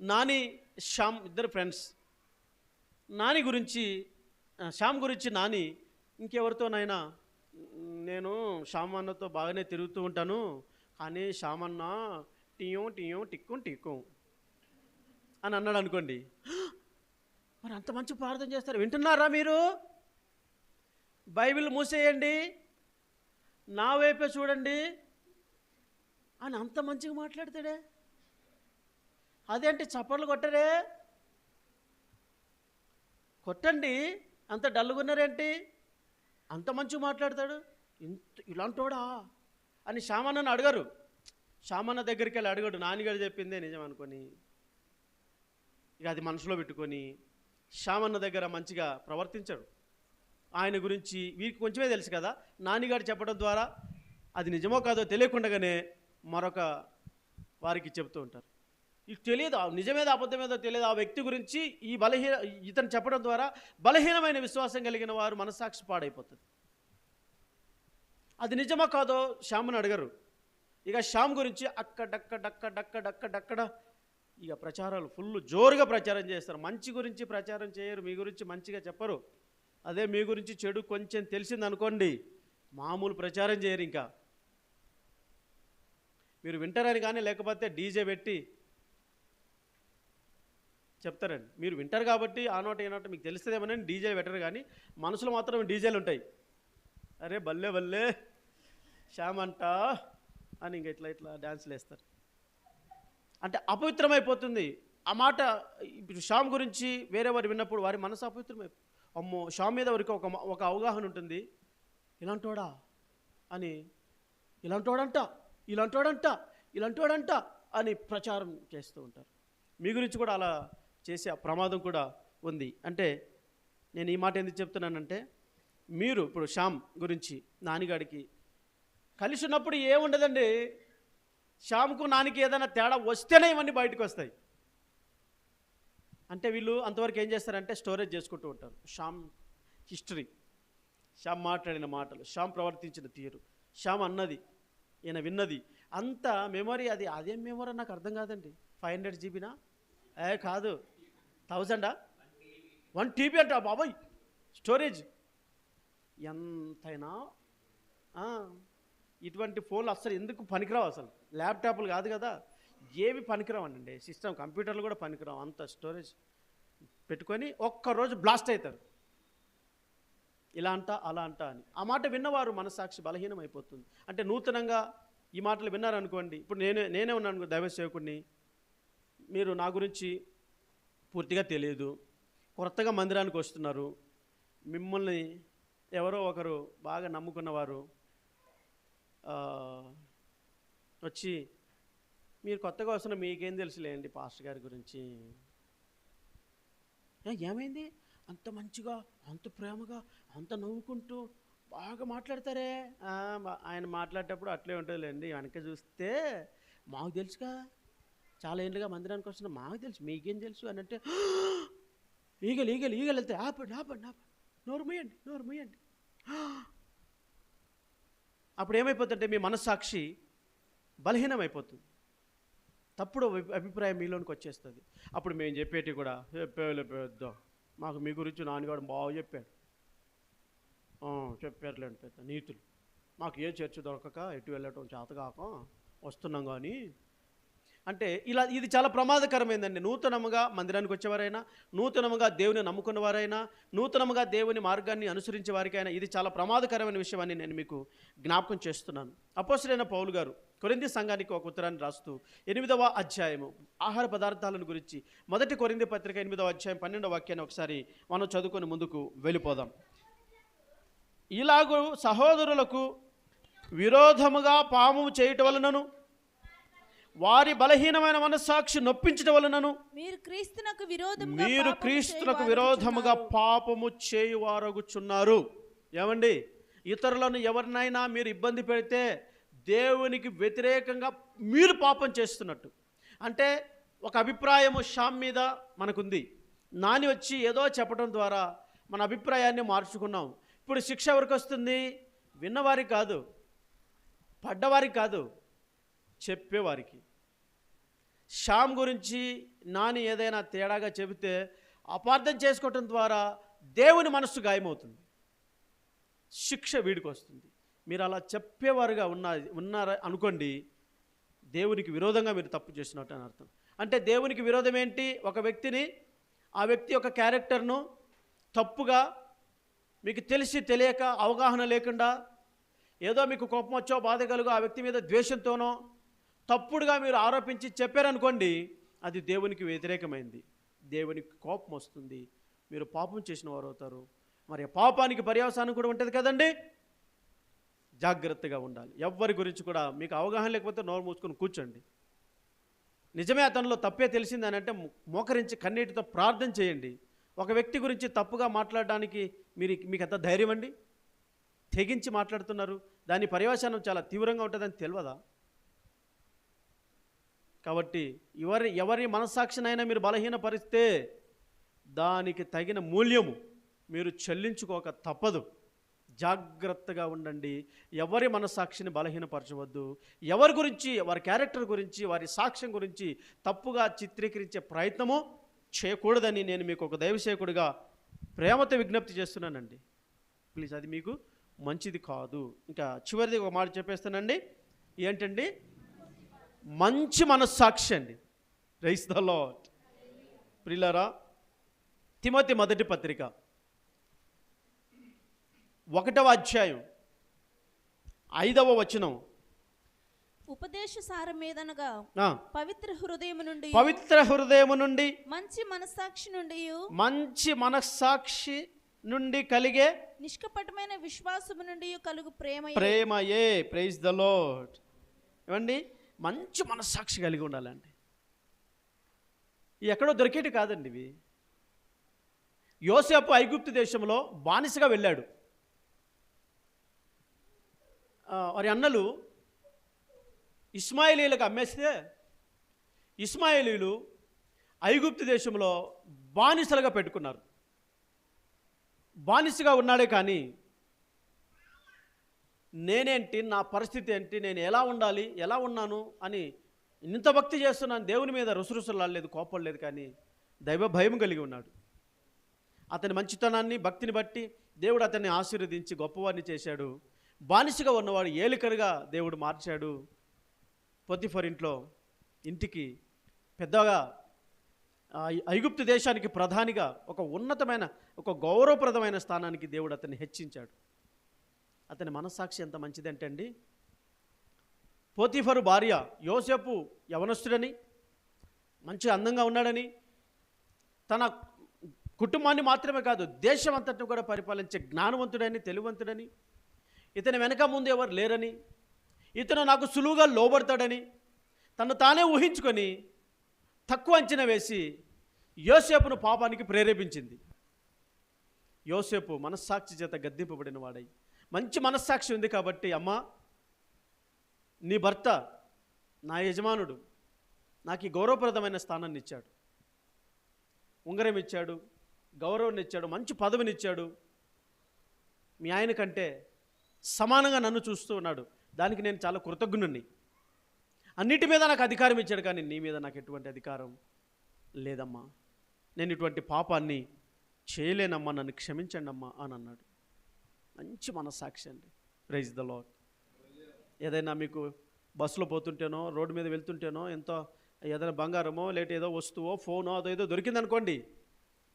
నాని శ్యామ్ ఇద్దరు ఫ్రెండ్స్. నాని గురించి శ్యామ్ గురించి నాని ఇంకెవరితోనైనా, నేను శ్యామ్ అన్నతో బాగానే తిరుగుతూ ఉంటాను, కానీ శ్యామ్ అన్న టీయం టీయం టిక్కుం టిక్కుం అని అన్నాడు అనుకోండి. మరి అంత మంచి ప్రార్థన చేస్తారు, వింటున్నారా మీరు? బైబిల్ మూసేయండి, నా వైపే చూడండి అని అంత మంచిగా మాట్లాడతాడే. అదేంటి చప్పట్లు కొట్టరే? కొట్టండి, అంత డల్లుగున్నారేంటి? అంత మంచిగా మాట్లాడతాడు, ఇలాంటోడా అని శ్యామన్నను అడగరు. శ్యామన్న దగ్గరికి వెళ్ళి అడగడు, నాన్నగారు చెప్పిందే నిజం అనుకొని ఇక అది మనసులో పెట్టుకొని శ్యామన్న దగ్గర మంచిగా ప్రవర్తించడు. ఆయన గురించి వీరికి కొంచెమే తెలుసు కదా, నాన్నగారు చెప్పడం ద్వారా అది నిజమో కాదో తెలియకుండానే మరొక వారికి చెప్తూ ఉంటారు. ఇది తెలియదు, నిజమేదో అబద్ధమేదో తెలియదు ఆ వ్యక్తి గురించి. ఈ ఇతను చెప్పడం ద్వారా బలహీనమైన విశ్వాసం కలిగిన వారు మనస్సాక్షి పాడైపోతుంది. అది నిజమో కాదో శ్యామ్ని అడగరు. ఇక శ్యామ్ గురించి అక్కడక్కడ ఇక ప్రచారాలు ఫుల్ జోరుగా ప్రచారం చేస్తారు. మంచి గురించి ప్రచారం చేయరు, మీ గురించి మంచిగా చెప్పరు. అదే మీ గురించి చెడు కొంచెం తెలిసిందనుకోండి, మామూలు ప్రచారం చేయరు. ఇంకా మీరు వింటారని కానీ, లేకపోతే డీజే పెట్టి చెప్తారండి. మీరు వింటారు కాబట్టి ఆ నోట ఏ నోట మీకు తెలుస్తుందేమోనని డీజే పెట్టరు, కానీ మనసులో మాత్రం డీజేలు ఉంటాయి. అరే బల్లే బల్లే శ్యామ్ అంట అని ఇంక ఇట్లా డ్యాన్స్లు వేస్తారు. అంటే అపవిత్రమైపోతుంది ఆ మాట. ఇప్పుడు శ్యామ్ గురించి వేరే వారు విన్నప్పుడు వారి మనసు అపవిత్రమైపోతుంది. అమ్మో, శ్యామ్ మీద వారికి ఒక అవగాహన ఉంటుంది, ఇలాంటోడా అని, ఇలాంటోడంట అని ప్రచారం చేస్తూ ఉంటారు. మీ గురించి కూడా అలా చేసే ప్రమాదం కూడా ఉంది. అంటే నేను ఈ మాట ఎందుకు చెప్తున్నానంటే, మీరు ఇప్పుడు శ్యామ్ గురించి నానిగాడికి కలిసి ఉన్నప్పుడు ఏముండదండి, శ్యామ్కు నానికి ఏదైనా తేడా వస్తేనే ఇవన్నీ బయటకు వస్తాయి. అంటే వీళ్ళు అంతవరకు ఏం చేస్తారంటే స్టోరేజ్ చేసుకుంటూ ఉంటారు. శ్యామ్ హిస్టరీ, శ్యామ్ మాట్లాడిన మాటలు, శ్యామ్ ప్రవర్తించిన తీరు, శ్యామ్ అన్నది, ఈయన విన్నది, అంత మెమొరీ. అదేం మెమొరీ నాకు అర్థం కాదండి. 500 జీబీనా? కాదు, 1000 1 TB అంట బాబాయ్ స్టోరేజ్. ఎంతైనా ఇటువంటి ఫోన్లు అసలు ఎందుకు పనికిరావు, అసలు ల్యాప్టాప్లు కాదు కదా, ఏవి పనికిరావండి. సిస్టమ్ కంప్యూటర్లు కూడా పనికిరావు, అంత స్టోరేజ్ పెట్టుకొని ఒక్కరోజు బ్లాస్ట్ అవుతారు. ఇలా అంట అలా అంట అని ఆ మాట విన్నవారు మనస్సాక్షి బలహీనం అయిపోతుంది. అంటే నూతనంగా ఈ మాటలు విన్నారనుకోండి, ఇప్పుడు నేనే ఉన్నాను దైవ సేవకుడిని, మీరు నా గురించి పూర్తిగా తెలియదు, కొత్తగా మందిరానికి వస్తున్నారు, మిమ్మల్ని ఎవరో ఒకరు బాగా నమ్ముకున్నవారు వచ్చి, మీరు కొత్తగా వస్తున్న మీకేం తెలుసులేండి పాస్టర్ గారి గురించి, ఏమైంది అంత మంచిగా అంత ప్రేమగా అంత నవ్వుకుంటూ బాగా మాట్లాడతారే, ఆయన మాట్లాడేటప్పుడు అట్లే ఉంటుందిలేండి, వెనక చూస్తే మాకు తెలుసుగా, చాలా ఏళ్ళుగా మందిరానికి వస్తున్నా, మాకు తెలుసు, మీకేం తెలుసు అని అంటే, ఈగలు వెళ్తే ఆపండి నోరు మూయండి. అప్పుడు ఏమైపోతుందంటే మీ మనస్సాక్షి బలహీనమైపోతుంది, తప్పుడు అభిప్రాయం మీలోనికి వచ్చేస్తుంది. అప్పుడు మేము చెప్పేటి కూడా పెద్ద మాకు మీ గురించి నాన్నగాడు బాగా చెప్పారులేండి పెద్ద నీతులు, మాకు ఏ చర్చ దొరకక ఎటు వెళ్ళటం చేతగాక వస్తున్నాం కానీ అంటే ఇది చాలా ప్రమాదకరమైందండి. నూతనముగా మందిరానికి వచ్చేవారైనా, నూతనముగా దేవుని నమ్ముకున్నవారైనా, నూతనముగా దేవుని మార్గాన్ని అనుసరించే వారికైనా ఇది చాలా ప్రమాదకరమైన విషయం అని నేను మీకు జ్ఞాపకం చేస్తున్నాను. అపోస్తలుడైన పౌలు గారు కొరింథీ సంఘానికి ఒక ఉత్తరాన్ని రాస్తూ 8వ అధ్యాయము ఆహార పదార్థాలను గురించి, 1 కొరింథీ పత్రిక 8వ అధ్యాయం 12వ వాక్యాన్ని ఒకసారి మనం చదువుకొని ముందుకు వెళ్ళిపోదాం. ఇలాగూ సహోదరులకు విరోధముగా పాపము చేయటం వలనను, వారి బలహీనమైన మనస్సాక్షి నొప్పించటం వలనను మీరు క్రీస్తునకు విరోధముగా పాపము చేయువారగుచున్నారు. ఏమండి, ఇతరులను ఎవరినైనా మీరు ఇబ్బంది పెడితే దేవునికి వ్యతిరేకంగా మీరు పాపం చేస్తున్నట్టు. అంటే ఒక అభిప్రాయము శ్యామ్ మీద మనకుంది, నాని వచ్చి ఏదో చెప్పడం ద్వారా మన అభిప్రాయాన్ని మార్చుకున్నాం. ఇప్పుడు శిక్ష ఎవరికి వస్తుంది? విన్నవారికి కాదు, పడ్డవారికి కాదు, చెప్పేవారికి. శ్యామ్ గురించి నాని ఏదైనా తేడాగా చెబితే అపార్థం చేసుకోవటం ద్వారా దేవుని మనస్సు గాయమవుతుంది, శిక్ష వీడికి వస్తుంది. మీరు అలా చెప్పేవారుగా ఉన్నారా అనుకోండి, దేవునికి విరోధంగా మీరు తప్పు చేసినట్టు అని అర్థం. అంటే దేవునికి విరోధం ఏంటి? ఒక వ్యక్తిని, ఆ వ్యక్తి యొక్క క్యారెక్టర్ను తప్పుగా మీకు తెలిసి తెలియక అవగాహన లేకుండా ఏదో మీకు కోపం వచ్చో బాధ కలుగో ఆ వ్యక్తి మీద ద్వేషంతోనో తప్పుడుగా మీరు ఆరోపించి చెప్పారనుకోండి, అది దేవునికి వ్యతిరేకమైంది, దేవునికి కోపం వస్తుంది, మీరు పాపం చేసిన వారు అవుతారు. మరి పాపానికి పర్యవసానం కూడా ఉంటుంది కదండి. జాగ్రత్తగా ఉండాలి. ఎవ్వరి గురించి కూడా మీకు అవగాహన లేకపోతే నోరు మూసుకొని కూర్చోండి. నిజమే అతనిలో తప్పే తెలిసిందని అంటే మోకరించి కన్నీటితో ప్రార్థన చేయండి. ఒక వ్యక్తి గురించి తప్పుగా మాట్లాడడానికి మీకు ఎంత ధైర్యం అండి? తెగించి మాట్లాడుతున్నారు, దాని పర్యవసానం చాలా తీవ్రంగా ఉంటుందని తెలియదా? కాబట్టి ఎవరి మనస్సాక్షినైనా మీరు బలహీనపరిస్తే దానికి తగిన మూల్యము మీరు చెల్లించుకోక తప్పదు. జాగ్రత్తగా ఉండండి. ఎవరి మనస్సాక్షిని బలహీనపరచవద్దు. ఎవరి గురించి, వారి క్యారెక్టర్ గురించి, వారి సాక్ష్యం గురించి తప్పుగా చిత్రీకరించే ప్రయత్నము చేయకూడదని నేను మీకు ఒక దైవసేవకుడిగా ప్రేమతో విజ్ఞప్తి చేస్తున్నానండి. ప్లీజ్, అది మీకు మంచిది కాదు. ఇంకా చివరిది ఒక మాట చెప్పేస్తానండి. ఏంటండి? మంచి మనస్సాక్షి అండి. Praise the lord. ప్రియులారా, తిమోతి మొదటి పత్రిక 1వ అధ్యాయం 5వ వచనం. ఉపదేశ సారం మీదనగా పవిత్ర హృదయము నుండి మంచి మనస్సాక్షి నుండి కలిగే నిష్కపటమైన విశ్వాసము నుండి కలుగు ప్రేమయే. Praise the lord. ఏమండి? మంచి మనస్సాక్షి కలిగి ఉండాలండి. ఎక్కడో దొరికేటి కాదండి ఇవి. యోసేపు ఐగుప్తు దేశంలో బానిసగా వెళ్ళాడు. వారి అన్నలు ఇస్మాయిలీలకు అమ్మేస్తే ఇస్మాయిలీలు ఐగుప్తు దేశంలో బానిసలుగా పెట్టుకున్నారు. బానిసగా ఉన్నాడే కానీ నేనేంటి, నా పరిస్థితి ఏంటి, నేను ఎలా ఉండాలి, ఎలా ఉన్నాను అని ఇంత భక్తి చేస్తున్నాను. దేవుని మీద రుసరుసలాడలేదు, కోపడలేదు, కానీ దైవ భయం కలిగి ఉన్నాడు. అతని మంచితనాన్ని, భక్తిని బట్టి దేవుడు అతన్ని ఆశీర్వదించి గొప్పవాడిని చేశాడు. బానిసగా ఉన్నవాడు ఏలికరుగా దేవుడు మార్చాడు. పొతిఫర్ ఇంటికి పెద్దగా ఐగుప్తు దేశానికి ప్రధానిగా ఒక ఉన్నతమైన, ఒక గౌరవప్రదమైన స్థానానికి దేవుడు అతన్ని హెచ్చించాడు. అతని మనస్సాక్షి ఎంత మంచిదంటే అండి, పోతిఫరు భార్య యోసేపు యవనస్తుడని, మంచి అందంగా ఉన్నాడని, తన కుటుంబాన్ని మాత్రమే కాదు దేశం అంతటిని కూడా పరిపాలించే జ్ఞానవంతుడని, తెలివంతుడని, ఇతని వెనక ముందు ఎవరు లేరని, ఇతను నాకు సులువుగా లోబడతాడని తను తానే ఊహించుకొని తక్కువ అంచనా వేసి యోసేపును పాపానికి ప్రేరేపించింది. యోసేపు మనస్సాక్షి చేత గద్దింపబడిన వాడై, మంచి మనస్సాక్షి ఉంది కాబట్టి, అమ్మా, నీ భర్త నా యజమానుడు నాకు ఈ గౌరవప్రదమైన స్థానాన్ని ఇచ్చాడు, ఉంగరం ఇచ్చాడు, గౌరవాన్ని ఇచ్చాడు, మంచి పదవిని ఇచ్చాడు, మీ ఆయన కంటే సమానంగా నన్ను చూస్తూ ఉన్నాడు, దానికి నేను చాలా కృతజ్ఞుణ్ణి. అన్నిటి మీద నాకు అధికారం ఇచ్చాడు, కానీ నీ మీద నాకు ఎటువంటి అధికారం లేదమ్మా, నేను ఇటువంటి పాపాన్ని చేయలేనమ్మా, నన్ను క్షమించండి అమ్మా అని అన్నాడు. మంచి మనస్సాక్షి అండి. Praise the lord. ఏదైనా మీకు బస్సులో పోతుంటేనో, రోడ్డు మీద వెళ్తుంటేనో, ఎంతో ఏదైనా బంగారమో లేట ఏదో వస్తువో, ఫోనో, అదేదో దొరికిందనుకోండి,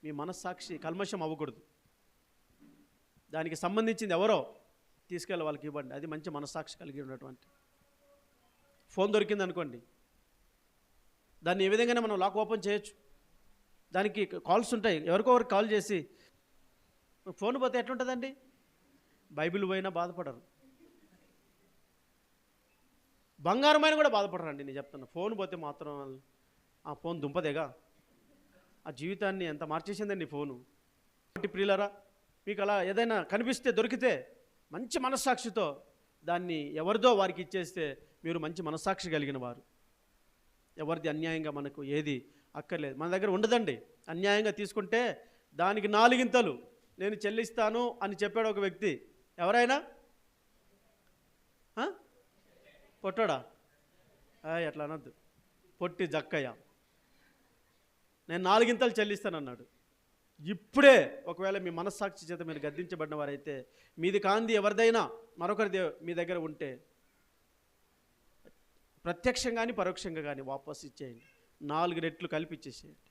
మీ మనస్సాక్షి కల్మషం అవ్వకూడదు. దానికి సంబంధించింది ఎవరో తీసుకెళ్ళి వాళ్ళకి ఇవ్వండి. అది మంచి మనస్సాక్షి కలిగి ఉన్నటువంటి. ఫోన్ దొరికింది అనుకోండి, దాన్ని ఏ విధంగానే మనం లాక్ ఓపెన్ చేయొచ్చు. దానికి కాల్స్ ఉంటాయి, ఎవరికో ఒకరికి కాల్ చేసి, ఫోన్ పోతే ఎట్లుంటుందండి? బైబిల్ పోయినా బాధపడరు, బంగారమైన కూడా బాధపడరండి. నేను చెప్తాను, ఫోన్ పోతే మాత్రం ఆ ఫోన్ దుంపదేగా, ఆ జీవితాన్ని ఎంత మార్చేసిందండి ఫోను. కాబట్టి ప్రియులారా, మీకు అలా ఏదైనా కనిపిస్తే, దొరికితే మంచి మనస్సాక్షితో దాన్ని ఎవరిదో వారికి ఇచ్చేస్తే మీరు మంచి మనస్సాక్షి కలిగిన వారు. ఎవరిది అన్యాయంగా మనకు ఏది అక్కర్లేదు, మన దగ్గర ఉండదండి. అన్యాయంగా తీసుకుంటే దానికి 4 గింతలు నేను చెల్లిస్తాను అని చెప్పాడు ఒక వ్యక్తి. ఎవరైనా కొట్టాడా? ఎట్లా అనొద్దు. పొట్టి జక్కయ్య, నేను 4 గింతలు చెల్లిస్తానన్నాడు. ఇప్పుడే ఒకవేళ మీ మనస్సాక్షి చేత మీరు గద్దించబడిన వారైతే, మీది కాంది ఎవరిదైనా మరొకరి మీ దగ్గర ఉంటే ప్రత్యక్షంగా కానీ పరోక్షంగా కానీ వాపస్ ఇచ్చేయండి. 4 రెట్లు కలిపి ఇచ్చేసేయండి.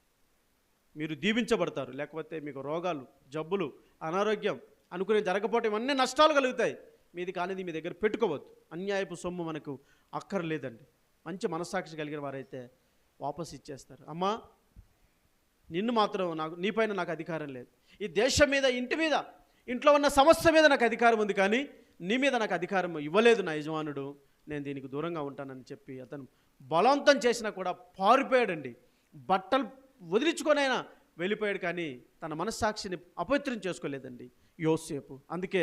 మీరు దీవించబడతారు. లేకపోతే మీకు రోగాలు, జబ్బులు, అనారోగ్యం అనుకునే జరగకపోవటం ఇవన్నీ నష్టాలు కలుగుతాయి. మీది కానిది మీ దగ్గర పెట్టుకోవద్దు. అన్యాయపు సొమ్ము మనకు అక్కర్లేదండి. మంచి మనస్సాక్షి కలిగిన వారైతే వాపస్ ఇచ్చేస్తారు. అమ్మా, నిన్ను మాత్రం నీపైన నాకు అధికారం లేదు. ఈ దేశం మీద, ఇంటి మీద, ఇంట్లో ఉన్న సమస్య మీద నాకు అధికారం ఉంది, కానీ నీ మీద నాకు అధికారం ఇవ్వలేదు నా యజమానుడు. నేను దీనికి దూరంగా ఉంటానని చెప్పి అతను బలవంతం చేసినా కూడా పారిపోయాడండి. బట్టలు వదిలించుకొనైనా వెళ్ళిపోయాడు, కానీ తన మనస్సాక్షిని అపవిత్రం చేసుకోలేదండి యోసేపు. అందుకే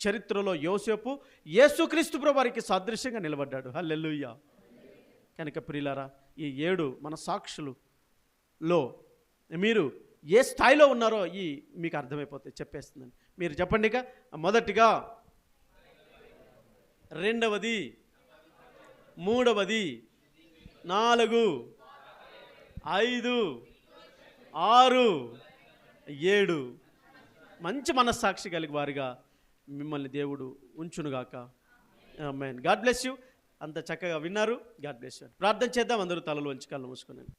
చరిత్రలో యోసేపు యేసుక్రీస్తు ప్రభువారికి సాదృశ్యంగా నిలబడ్డాడు. హల్లెలూయా. కనుక ప్రియులారా, ఈ 7 మనస్సాక్షులలో మీరు ఏ స్థాయిలో ఉన్నారో మీకు అర్థమైపోతే చెప్పేస్తుందండి. మీరు చెప్పండి. ఇక మొదటిగా, రెండవది, మూడవది, 4, 5, 6, 7 మంచి మనస్సాక్షి కలిగి వారిగా మిమ్మల్ని దేవుడు ఉంచునుగాక. ఆమేన్. God bless you. అంత చక్కగా విన్నారు. God bless you. ప్రార్థన చేద్దాం. అందరూ తలలు వంచి కళ్ళు మూసుకున్నాను.